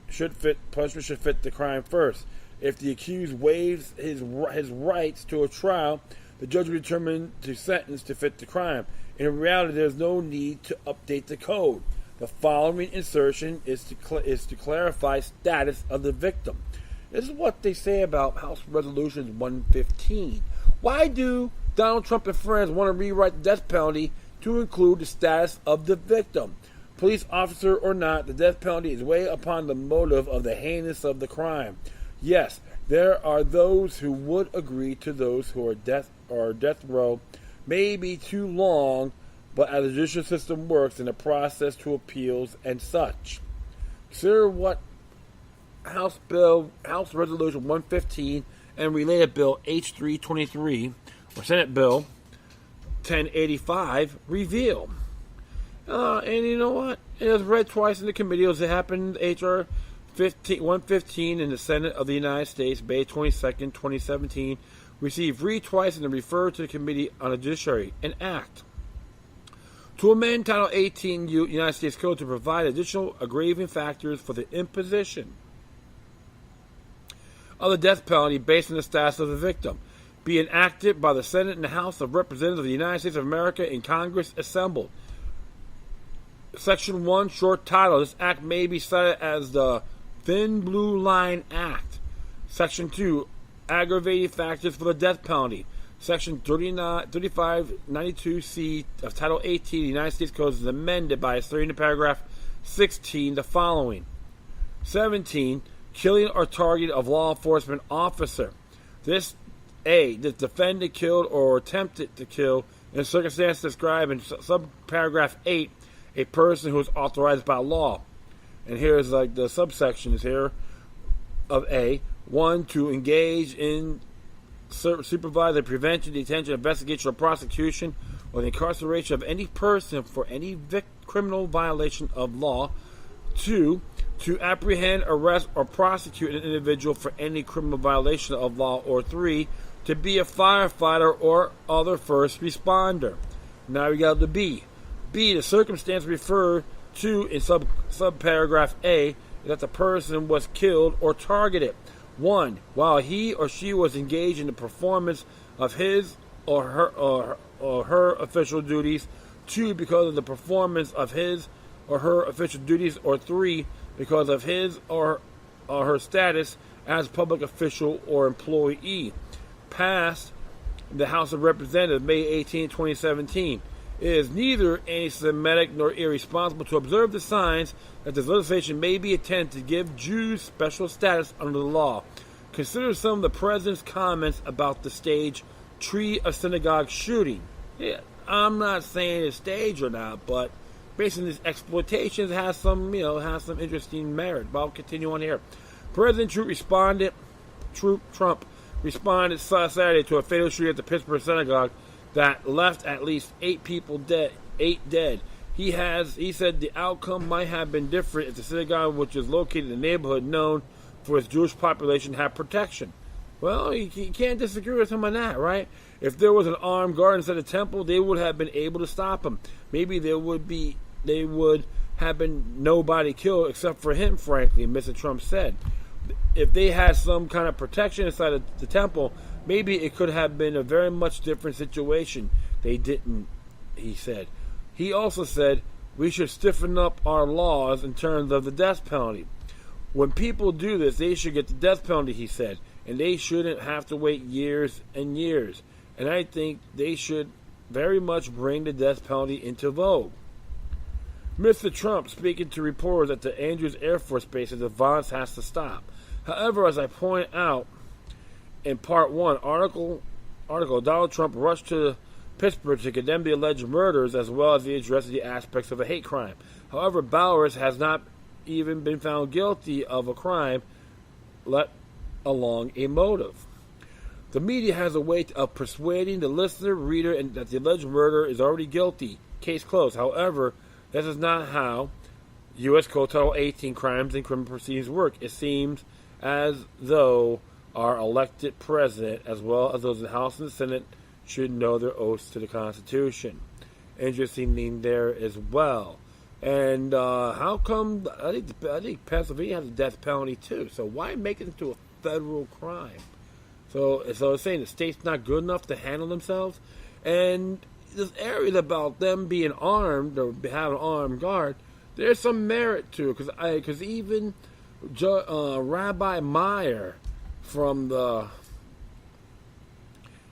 the crime first. If the accused waives his rights to a trial, the judge will determine to sentence to fit the crime. In reality, there is no need to update the code. The following insertion is to clarify status of the victim. This is what they say about House Resolution 115. Why do Donald Trump and friends want to rewrite the death penalty to include the status of the victim? Police officer or not, the death penalty is way upon the motive of the heinous of the crime. Yes, there are those who would agree to those who are death row may be too long, but as the judicial system works in the process to appeals and such. Consider what House Resolution 115 and related Bill H323 or Senate Bill 1085 reveal. And you know what? It was read twice in the committee. It happened H.R. 115 in the Senate of the United States, May 22nd, 2017. Received read twice and referred to the Committee on the Judiciary. An act to amend Title 18 United States Code to provide additional aggraving factors for the imposition of the death penalty based on the status of the victim, be enacted by the Senate and the House of Representatives of the United States of America in Congress assembled. Section 1, short title. This act may be cited as the Thin Blue Line Act. Section 2, aggravating factors for the death penalty. Section 3592C of Title 18 of the United States Code is amended by inserting in paragraph 16 the following. 17. Killing or targeting of law enforcement officer. The defendant killed or attempted to kill in circumstances described in subparagraph 8 a person who is authorized by law. And here's like the subsections here of A. 1. To engage in supervise the prevention, detention, investigation, or prosecution, or the incarceration of any person for any criminal violation of law. 2. To apprehend, arrest, or prosecute an individual for any criminal violation of law. Or 3. To be a firefighter or other first responder. Now we got the B. B. The circumstance referred to in subparagraph A is that the person was killed or targeted. 1. While he or she was engaged in the performance of his or her official duties. 2. Because of the performance of his or her official duties. Or 3. Because of his or her status as public official or employee. Passed the House of Representatives May 18, 2017. It is neither anti-Semitic nor irresponsible to observe the signs that this legislation may be intended to give Jews special status under the law. Consider some of the President's comments about the stage Tree of Synagogue Shooting. Yeah, I'm not saying it's staged or not, but based on these exploitations, has some interesting merit. But I'll continue on here. President Trump responded Saturday to a fatal shooting at the Pittsburgh Synagogue that left at least 8 dead. He said the outcome might have been different if the synagogue, which is located in a neighborhood known for its Jewish population, had protection. Well, you can't disagree with him on that, right? If there was an armed guard inside the temple, they would have been able to stop him. Maybe they would have been nobody killed except for him, frankly, Mr. Trump said. If they had some kind of protection inside of the temple, maybe it could have been a very much different situation. They didn't, he said. He also said, we should stiffen up our laws in terms of the death penalty. When people do this, they should get the death penalty, he said, and they shouldn't have to wait years and years. And I think they should very much bring the death penalty into vogue. Mr. Trump speaking to reporters at the Andrews Air Force Base said the violence has to stop. However, as I point out in part 1, article Donald Trump rushed to Pittsburgh to condemn the alleged murders as well as the address the aspects of a hate crime. However, Bowers has not even been found guilty of a crime, let alone a motive. The media has a way of persuading the listener, reader, and that the alleged murderer is already guilty. Case closed. However, this is not how U.S. Code Title 18 crimes and criminal proceedings work. It seems as though our elected president, as well as those in the House and the Senate, should know their oaths to the Constitution. Interesting thing there as well. And how come? I think Pennsylvania has a death penalty too. So why make it into a federal crime? So it's saying the state's not good enough to handle themselves, and this area about them being armed or having an armed guard, there's some merit to it because even Rabbi Meyer from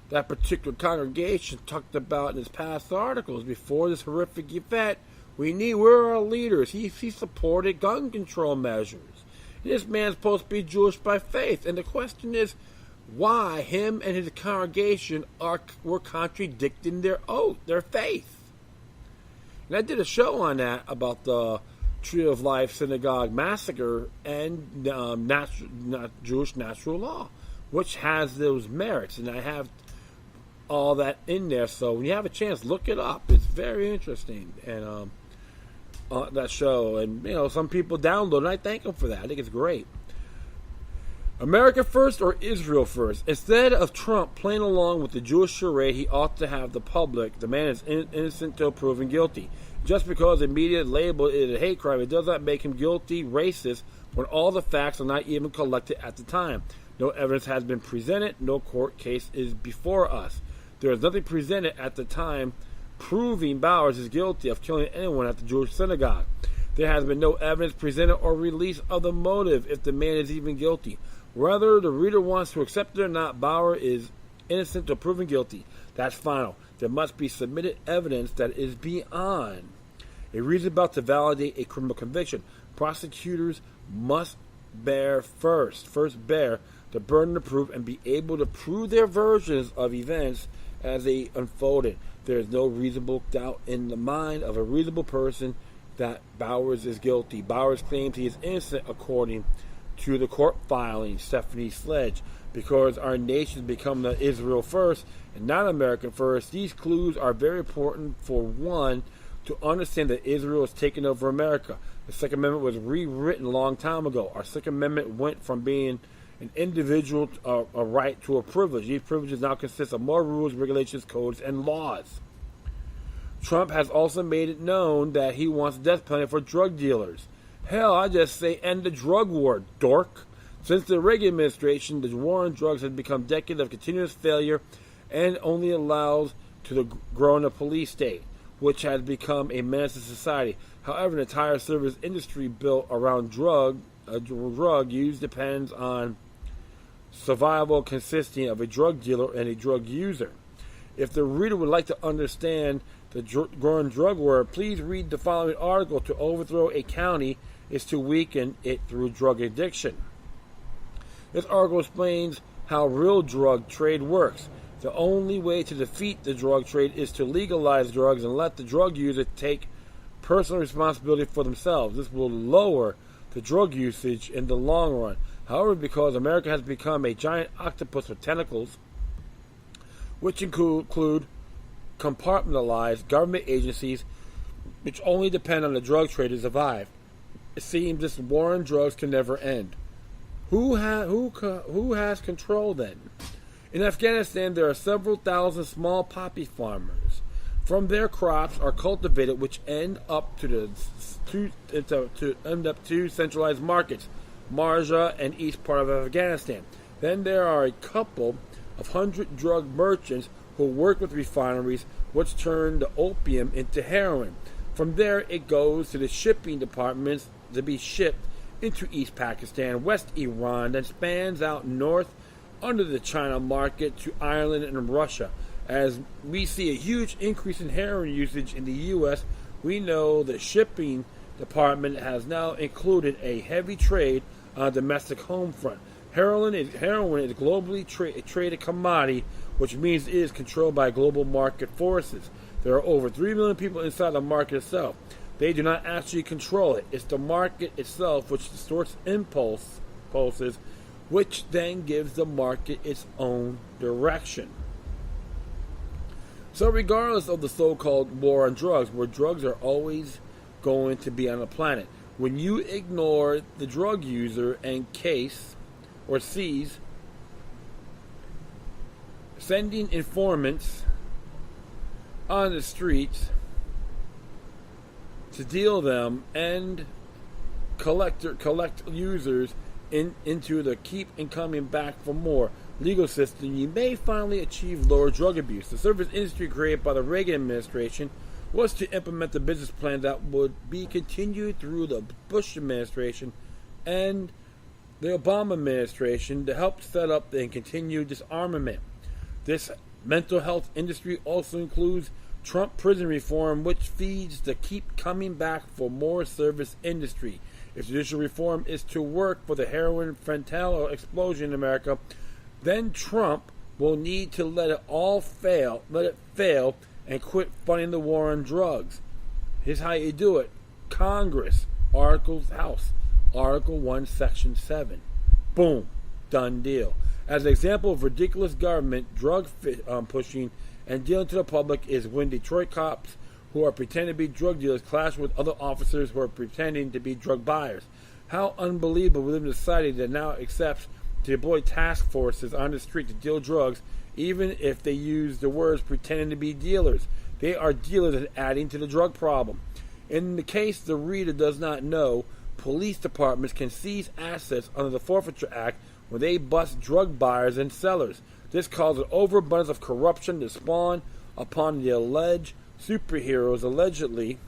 that particular congregation talked about in his past articles before this horrific event. We're our leaders. He supported gun control measures. This man's supposed to be Jewish by faith, and the question is, why him and his congregation were contradicting their oath, their faith. And I did a show on that about the Tree of Life Synagogue massacre and Jewish natural law, which has those merits, and I have all that in there. So when you have a chance, look it up. It's very interesting, and that show, and some people download it, and I thank them for that. I think it's great. America first or Israel first? Instead of Trump playing along with the Jewish charade, he ought to have the public. The man is innocent till proven guilty. Just because the media labeled it a hate crime, it does not make him guilty racist when all the facts are not even collected at the time. No evidence has been presented. No court case is before us. There is nothing presented at the time proving Bowers is guilty of killing anyone at the Jewish synagogue. There has been no evidence presented or release of the motive if the man is even guilty. Whether the reader wants to accept it or not, Bauer is innocent or proven guilty. That's final. There must be submitted evidence that is beyond a reason about to validate a criminal conviction. Prosecutors must first bear the burden of proof and be able to prove their versions of events as they unfolded. There is no reasonable doubt in the mind of a reasonable person that Bowers is guilty. Bowers claims he is innocent according to the court filing, Stephanie Sledge. Because our nation become the Israel first and not American first, these clues are very important. For one, to understand that Israel is taking over America. The Second Amendment was rewritten a long time ago. Our Second Amendment went from being an individual a right to a privilege. These privileges now consist of more rules, regulations, codes, and laws. Trump has also made it known that he wants the death penalty for drug dealers. Hell, I just say end the drug war, dork. Since the Reagan administration, the war on drugs has become decades of continuous failure and only allows to the growing of police state, which has become a menace to society. However, the entire service industry built around drug use depends on survival consisting of a drug dealer and a drug user. If the reader would like to understand the growing drug war, please read the following article. To overthrow a county is to weaken it through drug addiction. This article explains how real drug trade works. The only way to defeat the drug trade is to legalize drugs and let the drug user take personal responsibility for themselves. This will lower the drug usage in the long run. However, because America has become a giant octopus with tentacles, which include compartmentalized government agencies which only depend on the drug trade to survive, it seems this war on drugs can never end. Who has control then? In Afghanistan, there are several thousand small poppy farmers. From their crops are cultivated, which end up to centralized markets, Marja and east part of Afghanistan. Then there are a couple of hundred drug merchants who work with refineries, which turn the opium into heroin. From there, it goes to the shipping departments to be shipped into East Pakistan, West Iran, then spans out north under the China market to Ireland and Russia. As we see a huge increase in heroin usage in the U.S., we know the shipping department has now included a heavy trade on the domestic home front. Heroin is globally traded commodity, which means it is controlled by global market forces. There are over 3 million people inside the market itself. They do not actually control it. It's the market itself which distorts impulses, which then gives the market its own direction. So regardless of the so-called war on drugs, where drugs are always going to be on the planet, when you ignore the drug user and seize, sending informants on the streets to deal them and collect users into the keep and coming back for more legal system, you may finally achieve lower drug abuse. The service industry created by the Reagan administration was to implement the business plan that would be continued through the Bush administration and the Obama administration to help set up and continue disarmament. This mental health industry also includes Trump prison reform, which feeds the keep coming back for more service industry. If judicial reform is to work for the heroin fentanyl explosion in America, then Trump will need to let it fail and quit funding the war on drugs. Here's how you do it. Congress, House, Article 1, Section 7. Boom. Done deal. As an example of ridiculous government drug pushing and dealing to the public is when Detroit cops who are pretending to be drug dealers clash with other officers who are pretending to be drug buyers. How unbelievable we live in a society that now accepts to deploy task forces on the street to deal drugs, even if they use the words pretending to be dealers. They are dealers and adding to the drug problem. In the case the reader does not know, police departments can seize assets under the Forfeiture Act when they bust drug buyers and sellers. This causes an overabundance of corruption to spawn upon the alleged superheroes allegedly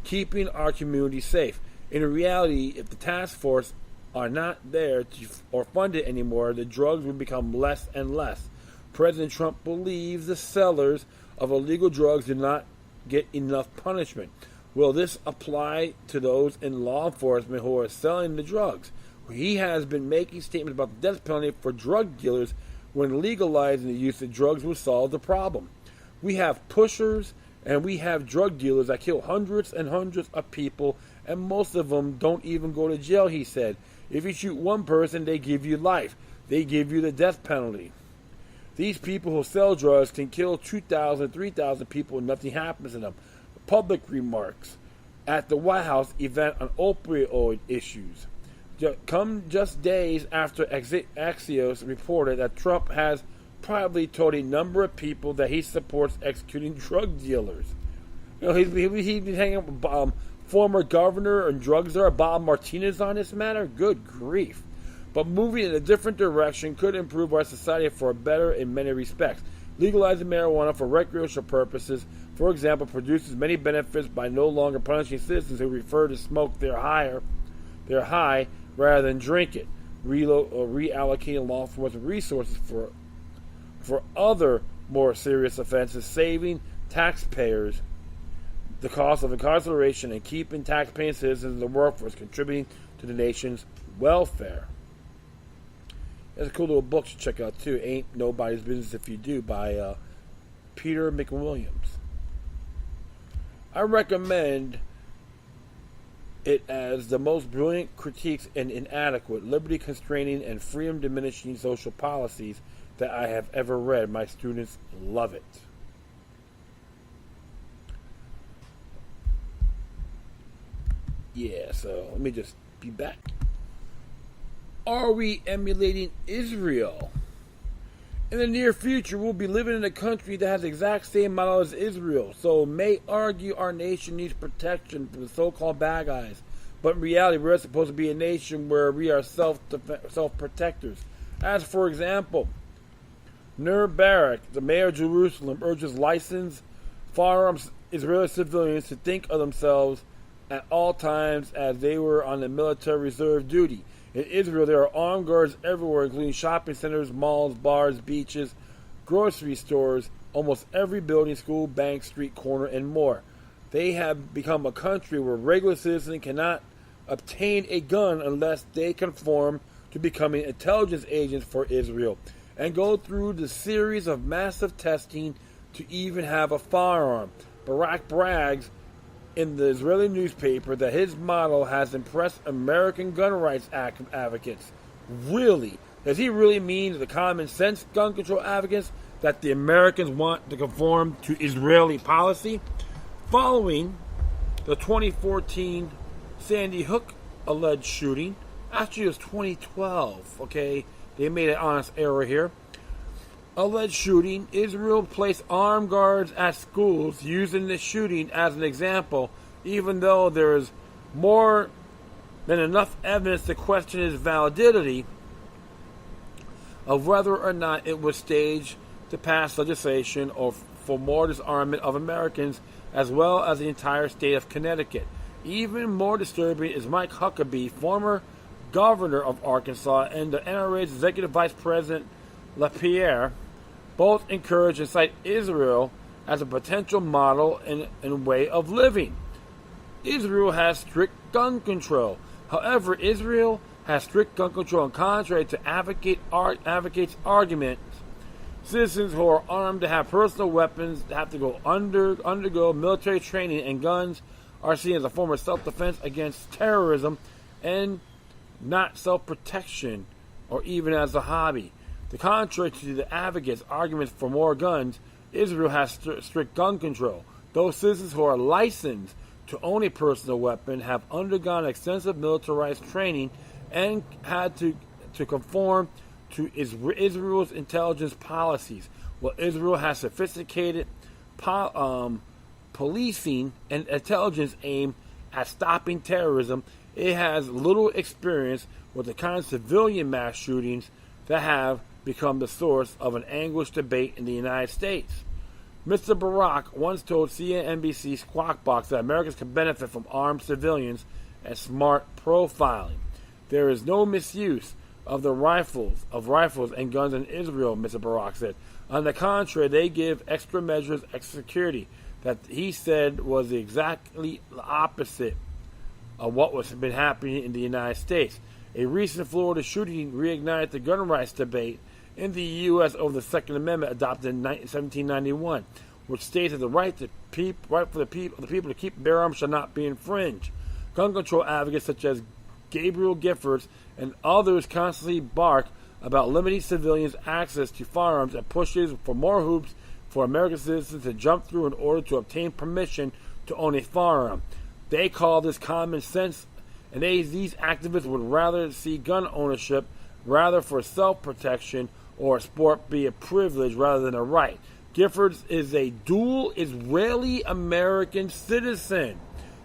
keeping our community safe. In reality, if the task force are not there or funded anymore, the drugs will become less and less. President Trump believes the sellers of illegal drugs do not get enough punishment. Will this apply to those in law enforcement who are selling the drugs? He has been making statements about the death penalty for drug dealers when legalizing the use of drugs will solve the problem. We have pushers and we have drug dealers that kill hundreds and hundreds of people, and most of them don't even go to jail, he said. If you shoot one person, they give you life. They give you the death penalty. These people who sell drugs can kill 2,000, 3,000 people and nothing happens to them. Public remarks at the White House event on opioid issues come just days after Axios reported that Trump has privately told a number of people that he supports executing drug dealers. You know, he's been hanging out with former governor and drug czar Bob Martinez on this matter. Good grief. But moving in a different direction could improve our society for better in many respects. Legalizing marijuana for recreational purposes, for example, produces many benefits by no longer punishing citizens who prefer to smoke their high rather than drink it, reallocating law enforcement resources for other more serious offenses, saving taxpayers the cost of incarceration and keeping tax-paying citizens in the workforce, contributing to the nation's welfare. That's a cool little book to check out too. Ain't Nobody's Business If You Do by Peter McWilliams. I recommend it as the most brilliant critiques and inadequate, liberty-constraining, and freedom-diminishing social policies that I have ever read. My students love it. Yeah, so let me just be back. Are we emulating Israel? In the near future, we'll be living in a country that has the exact same model as Israel. So may argue our nation needs protection from the so-called bad guys. But in reality, we're supposed to be a nation where we are self-protectors. As for example, Nur Barak, the mayor of Jerusalem, urges licensed firearms Israeli civilians to think of themselves at all times as they were on the military reserve duty. In Israel, there are armed guards everywhere, including shopping centers, malls, bars, beaches, grocery stores, almost every building, school, bank, street corner, and more. They have become a country where regular citizens cannot obtain a gun unless they conform to becoming intelligence agents for Israel and go through the series of massive testing to even have a firearm. Barak brags in the Israeli newspaper that his model has impressed American gun rights advocates. Really? Does he really mean the common sense gun control advocates that the Americans want to conform to Israeli policy? Following the 2014 Sandy Hook alleged shooting, actually it was 2012, okay? They made an honest error here. Alleged shooting, Israel placed armed guards at schools using the shooting as an example, even though there is more than enough evidence to question its validity of whether or not it was staged to pass legislation or for more disarmament of Americans as well as the entire state of Connecticut. Even more disturbing is Mike Huckabee, former governor of Arkansas, and the NRA's executive vice president LaPierre, both encourage and cite Israel as a potential model and way of living. Israel has strict gun control. However, Israel has strict gun control, and contrary to advocates' arguments, citizens who are armed to have personal weapons have to go undergo military training, and guns are seen as a form of self-defense against terrorism and not self-protection or even as a hobby. The contrary to the advocates' arguments for more guns, Israel has strict gun control. Those citizens who are licensed to own a personal weapon have undergone extensive militarized training and had to conform to Israel's intelligence policies. While Israel has sophisticated policing and intelligence aimed at stopping terrorism, it has little experience with the kind of civilian mass shootings that have become the source of an anguished debate in the United States. Mr. Barak once told CNBC Squawk Box that Americans can benefit from armed civilians and smart profiling. There is no misuse of rifles and guns in Israel, Mr. Barak said. On the contrary, they give extra measures of security that he said was exactly the opposite of what was been happening in the United States. A recent Florida shooting reignited the gun rights debate in the U.S. over the Second Amendment adopted in 1791, which states that the right for the people to keep and bear arms shall not be infringed. Gun control advocates such as Gabriel Giffords and others constantly bark about limiting civilians' access to firearms and pushes for more hoops for American citizens to jump through in order to obtain permission to own a firearm. They call this common sense, and these activists would rather see gun ownership rather for self-protection or a sport be a privilege rather than a right. Giffords is a dual Israeli-American citizen.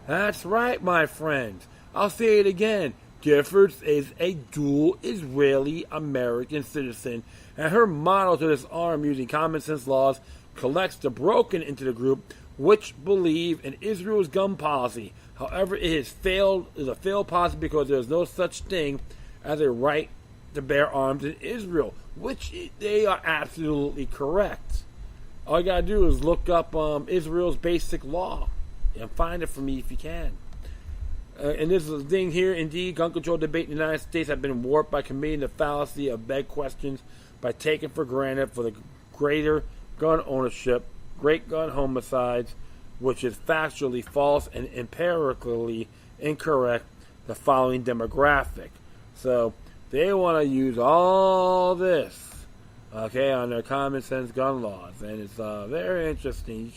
That's right, my friends. I'll say it again. Giffords is a dual Israeli-American citizen, and her model to disarm using common sense laws collects the broken into the group which believe in Israel's gun policy. However, it is a failed policy because there is no such thing as a right to bear arms in Israel, which they are absolutely correct. All you gotta do is look up Israel's basic law and find it for me if you can. And this is the thing here. Indeed, gun control debate in the United States have been warped by committing the fallacy of vague questions by taking for granted for the greater gun ownership, great gun homicides, which is factually false and empirically incorrect, the following demographic. So they want to use all this, okay, on their common sense gun laws, and it's very interesting.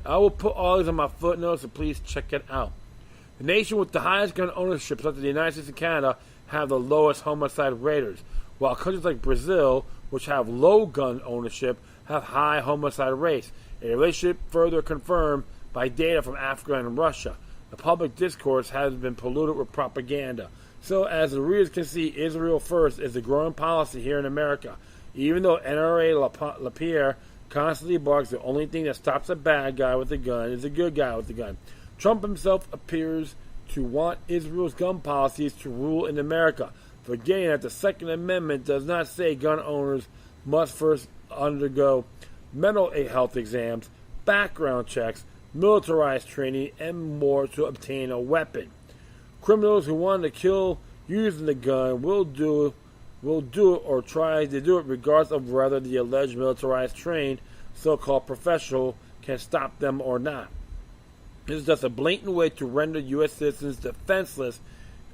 I will put all these on my footnotes, so please check it out. The nation with the highest gun ownership, such as the United States and Canada, have the lowest homicide rates, while countries like Brazil, which have low gun ownership, have high homicide rates, a relationship further confirmed by data from Africa and Russia. The public discourse has been polluted with propaganda. So, as the readers can see, Israel first is the growing policy here in America. Even though NRA LaPierre constantly barks, the only thing that stops a bad guy with a gun is a good guy with a gun. Trump himself appears to want Israel's gun policies to rule in America, forgetting that the Second Amendment does not say gun owners must first undergo mental health exams, background checks, militarized training, and more to obtain a weapon. Criminals who want to kill using the gun will do it or try to do it regardless of whether the alleged militarized trained so-called professional can stop them or not. This is just a blatant way to render U.S. citizens defenseless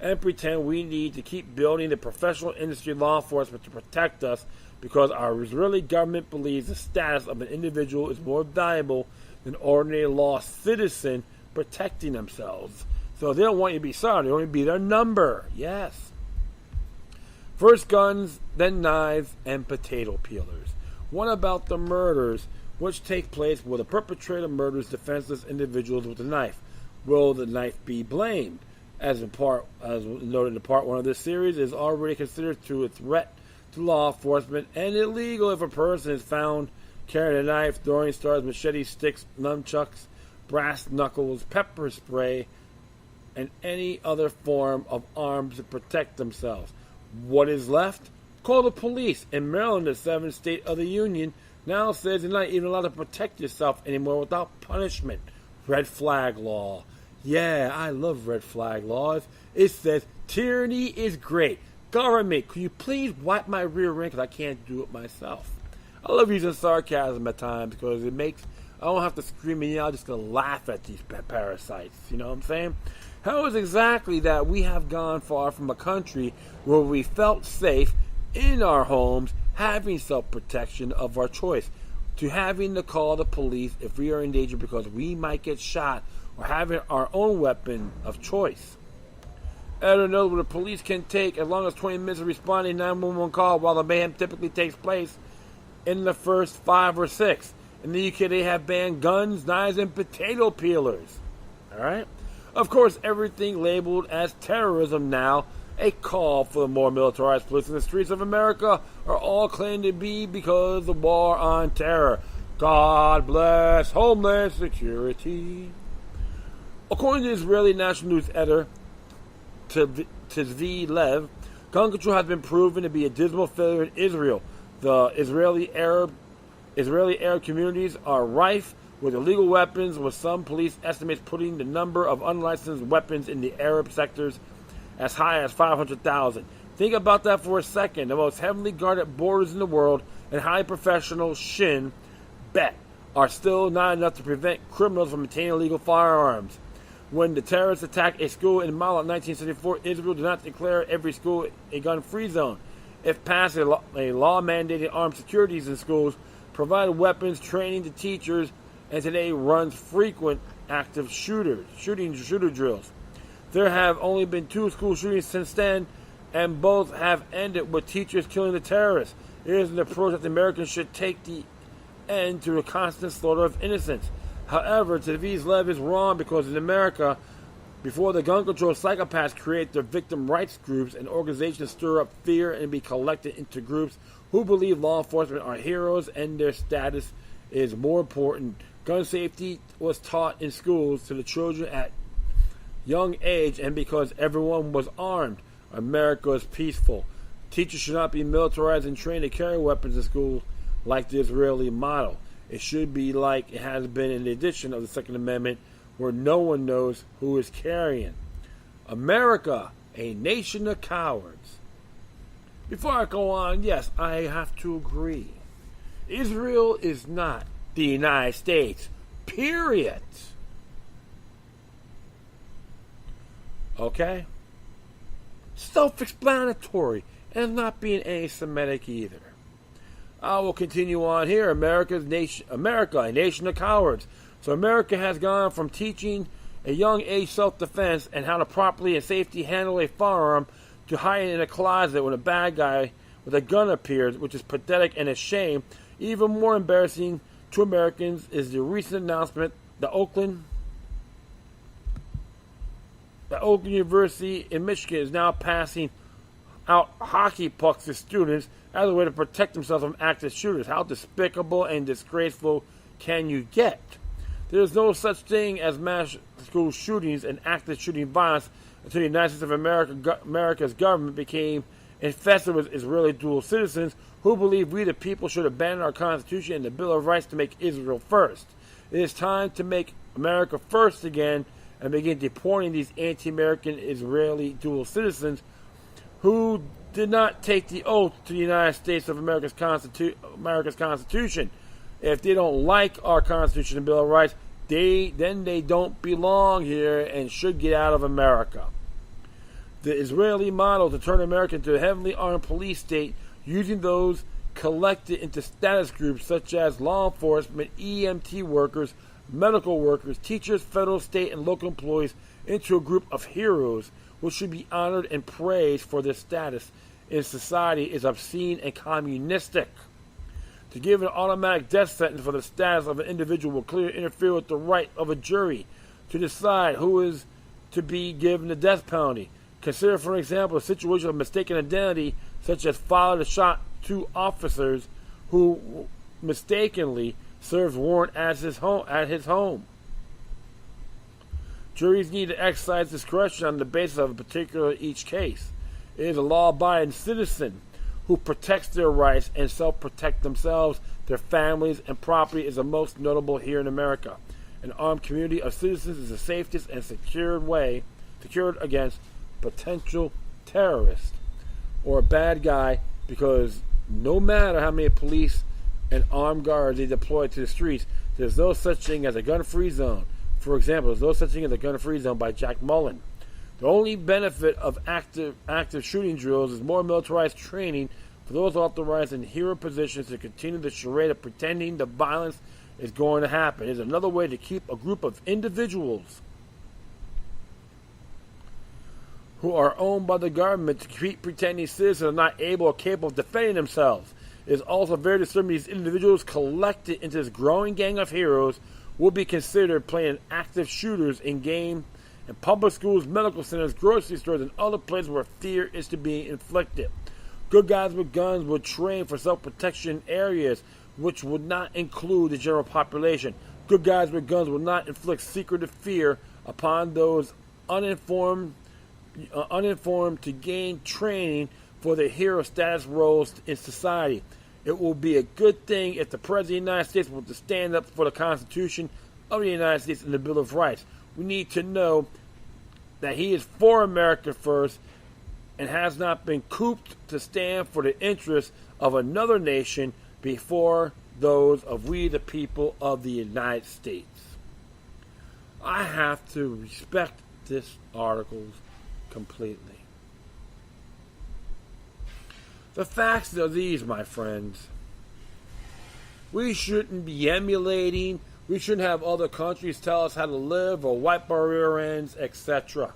and pretend we need to keep building the professional industry law enforcement to protect us because our Israeli government believes the status of an individual is more valuable than ordinary law citizen protecting themselves. So they don't want you to be sorry, they want you to be their number. Yes. First guns, then knives and potato peelers. What about the murders which take place where the perpetrator murders defenseless individuals with a knife? Will the knife be blamed? As noted in part 1 of this series, it is already considered to a threat to law enforcement and illegal if a person is found carrying a knife, throwing stars, machete, sticks, nunchucks, brass knuckles, pepper spray, and any other form of arms to protect themselves. What is left? Call the police. In Maryland, the 7th state of the Union, now says you're not even allowed to protect yourself anymore without punishment. Red flag law. Yeah, I love red flag laws. It says tyranny is great. Government, could you please wipe my rear end because I can't do it myself. I love using sarcasm at times because it makes, I don't have to scream and yell, I'm just going to laugh at these parasites. You know what I'm saying? How is exactly that we have gone far from a country where we felt safe in our homes, having self-protection of our choice, to having to call the police if we are in danger because we might get shot, or having our own weapon of choice. I don't know what the police can take as long as 20 minutes of responding to a 911 call, while the mayhem typically takes place in the first 5 or 6. In the UK, they have banned guns, knives, and potato peelers. Alright? Of course, everything labeled as terrorism now, a call for the more militarized police in the streets of America, are all claimed to be because of the war on terror. God bless Homeland Security. According to Israeli National News editor Tzvi Lev, gun control has been proven to be a dismal failure in Israel. The Israeli Arab communities are rife with illegal weapons, with some police estimates putting the number of unlicensed weapons in the Arab sectors as high as 500,000. Think about that for a second. The most heavily guarded borders in the world and highly professional Shin Bet are still not enough to prevent criminals from obtaining illegal firearms. When the terrorists attacked a school in Malta in 1974, Israel did not declare every school a gun-free zone. It passed a law mandating armed securities in schools, provided weapons, training to teachers, and today runs frequent active shooter drills. There have only been 2 school shootings since then, and both have ended with teachers killing the terrorists. It is an approach that the Americans should take the end to the constant slaughter of innocents. However, Tzvi Lev is wrong because in America, before the gun control psychopaths create their victim rights groups and organizations stir up fear and be collected into groups who believe law enforcement are heroes and their status is more important. Gun safety was taught in schools to the children at young age, and because everyone was armed, America is peaceful. Teachers should not be militarized and trained to carry weapons in school like the Israeli model. It should be like it has been in the edition of the Second Amendment, where no one knows who is carrying. America, a nation of cowards. Before I go on, yes, I have to agree. Israel is not the United States. Period. Okay? Self-explanatory, and not being anti-Semitic either. I will continue on here. America, a nation of cowards. So America has gone from teaching a young age self-defense and how to properly and safely handle a firearm to hide in a closet when a bad guy with a gun appears, which is pathetic and a shame. Even more embarrassing to Americans is the recent announcement that Oakland University in Michigan is now passing out hockey pucks to students as a way to protect themselves from active shooters. How despicable and disgraceful can you get? There is no such thing as mass school shootings and active shooting violence until the United States of America's government became infested with Israeli dual citizens who believe we the people should abandon our Constitution and the Bill of Rights to make Israel first. It is time to make America first again and begin deporting these anti-American Israeli dual citizens who did not take the oath to the United States of America's Constitution. If they don't like our Constitution and Bill of Rights, then they don't belong here and should get out of America. The Israeli model to turn America into a heavily armed police state using those collected into status groups such as law enforcement, EMT workers, medical workers, teachers, federal, state, and local employees into a group of heroes which should be honored and praised for their status in society is obscene and communistic. To give an automatic death sentence for the status of an individual will clearly interfere with the right of a jury to decide who is to be given the death penalty. Consider, for example, a situation of mistaken identity, such as father shot two officers who mistakenly served warrant at his home. Juries need to exercise discretion on the basis of a particular each case. It is a law-abiding citizen who protects their rights and self-protect themselves, their families, and property is the most notable here in America. An armed community of citizens is the safest and secured against potential terrorist or a bad guy, because no matter how many police and armed guards they deploy to the streets, there's no such thing as a gun-free zone. For example, there's no such thing as a gun-free zone by Jack Mullen. The only benefit of active shooting drills is more militarized training for those authorized in hero positions to continue the charade of pretending the violence is going to happen. It is another way to keep a group of individuals who are owned by the government to keep pretending citizens are not able or capable of defending themselves. It is also very disturbing these individuals collected into this growing gang of heroes will be considered playing active shooters in game in public schools, medical centers, grocery stores, and other places where fear is to be inflicted. Good guys with guns would train for self-protection areas which would not include the general population. Good guys with guns would not inflict secretive fear upon those uninformed to gain training for their hero status roles in society. It will be a good thing if the President of the United States were to stand up for the Constitution of the United States and the Bill of Rights. We need to know that he is for America first and has not been cooped to stand for the interests of another nation before those of we the people of the United States. I have to respect this article completely. The facts are these, my friends. We shouldn't be emulating. We shouldn't have other countries tell us how to live or wipe our rear ends, etc.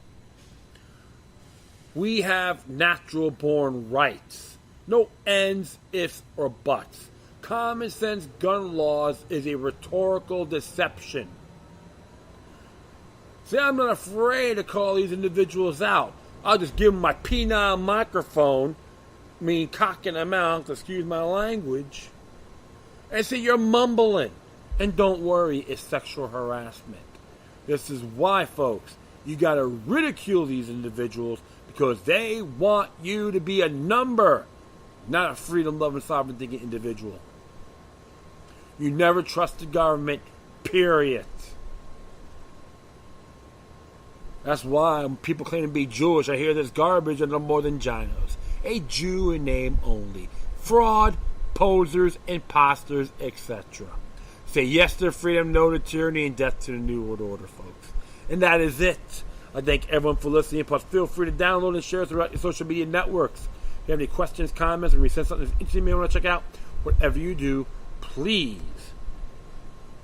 We have natural born rights. No ends, ifs, or buts. Common sense gun laws is a rhetorical deception. See, I'm not afraid to call these individuals out. I'll just give them my penile microphone, cocking them out, excuse my language, and say you're mumbling. And don't worry, it's sexual harassment. This is why, folks, you got to ridicule these individuals because they want you to be a number, not a freedom-loving, sovereign-thinking individual. You never trust the government, period. That's why when people claim to be Jewish, I hear this garbage and no more than Janos. A Jew in name only. Fraud, posers, imposters, etc. Say yes to freedom, no to tyranny, and death to the New World Order, folks. And that is it. I thank everyone for listening. Plus, feel free to download and share throughout your social media networks. If you have any questions, comments, or you send something that's interesting you want to check out, whatever you do, please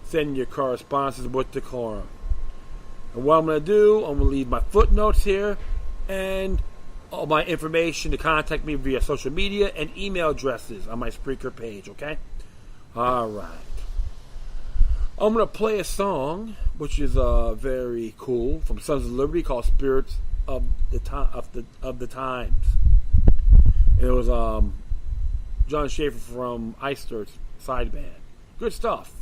send your correspondences with decorum. And what I'm going to do, I'm going to leave my footnotes here, and all my information to contact me via social media and email addresses on my Spreaker page, okay? Alright. I'm going to play a song, which is very cool, from Sons of Liberty, called Spirits of the Times. And it was John Schaefer from Eister's side band. Good stuff.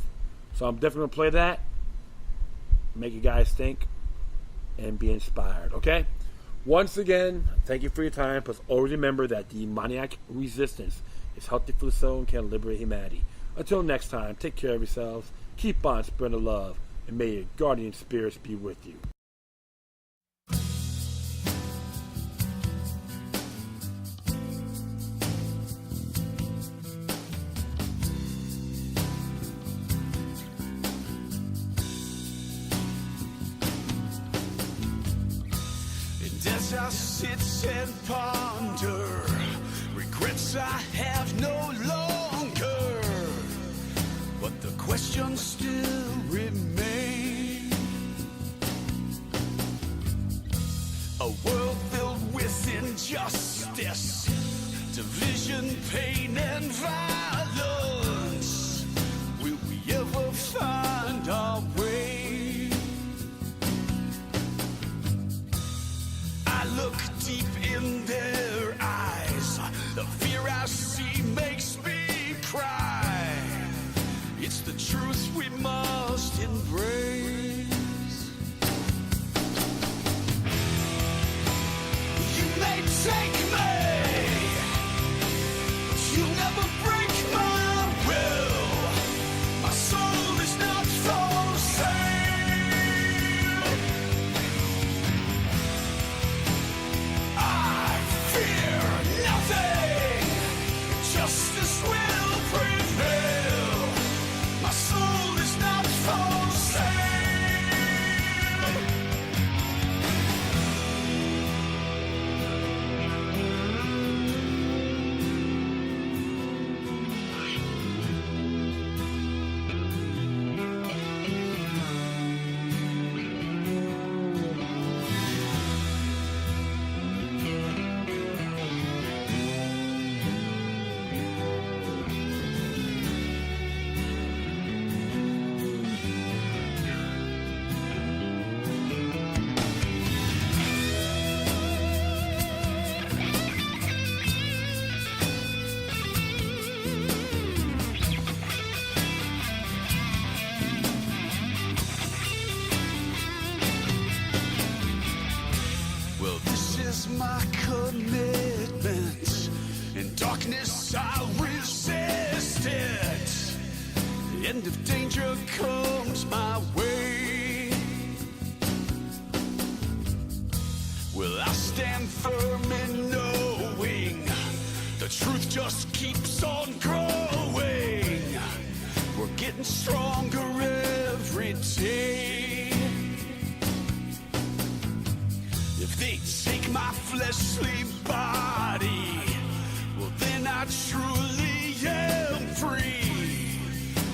So I'm definitely going to play that. Make you guys think and be inspired, okay? Once again, thank you for your time. Plus, always remember that demoniac resistance is healthy for the soul and can liberate humanity. Until next time, take care of yourselves. Keep on spreading love, and may your guardian spirits be with you. As I sit and ponder, regrets I have no longer, but the questions still remain. A world filled with injustice, division, pain, and violence. Will we ever find our way? I look deep in their eyes. The fear I see makes me cry. It's the truth we must embrace. You may take me, but you'll never break my will. My soul is not for sale. Justice will prevail. My soul is not for sale. My commitment. In darkness I'll resist it. The end of danger comes my way. Will I stand firm in knowing the truth just keeps on growing? We're getting stronger every day. If they take my fleshly body, well then I truly am free,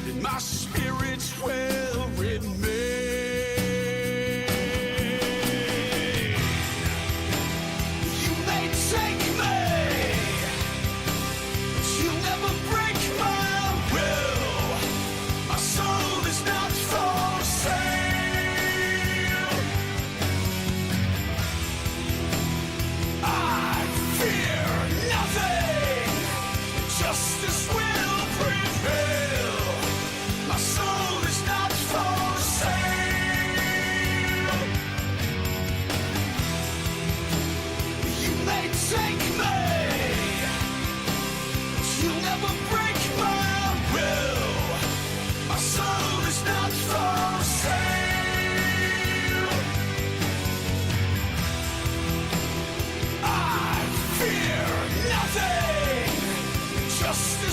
and my spirit will remain. You may take me, but you'll never break my will. My soul is not for sale. Justice will prevail. My soul is not for sale. You may take me, but you'll never break my will. My soul is not for sale. I fear nothing. Just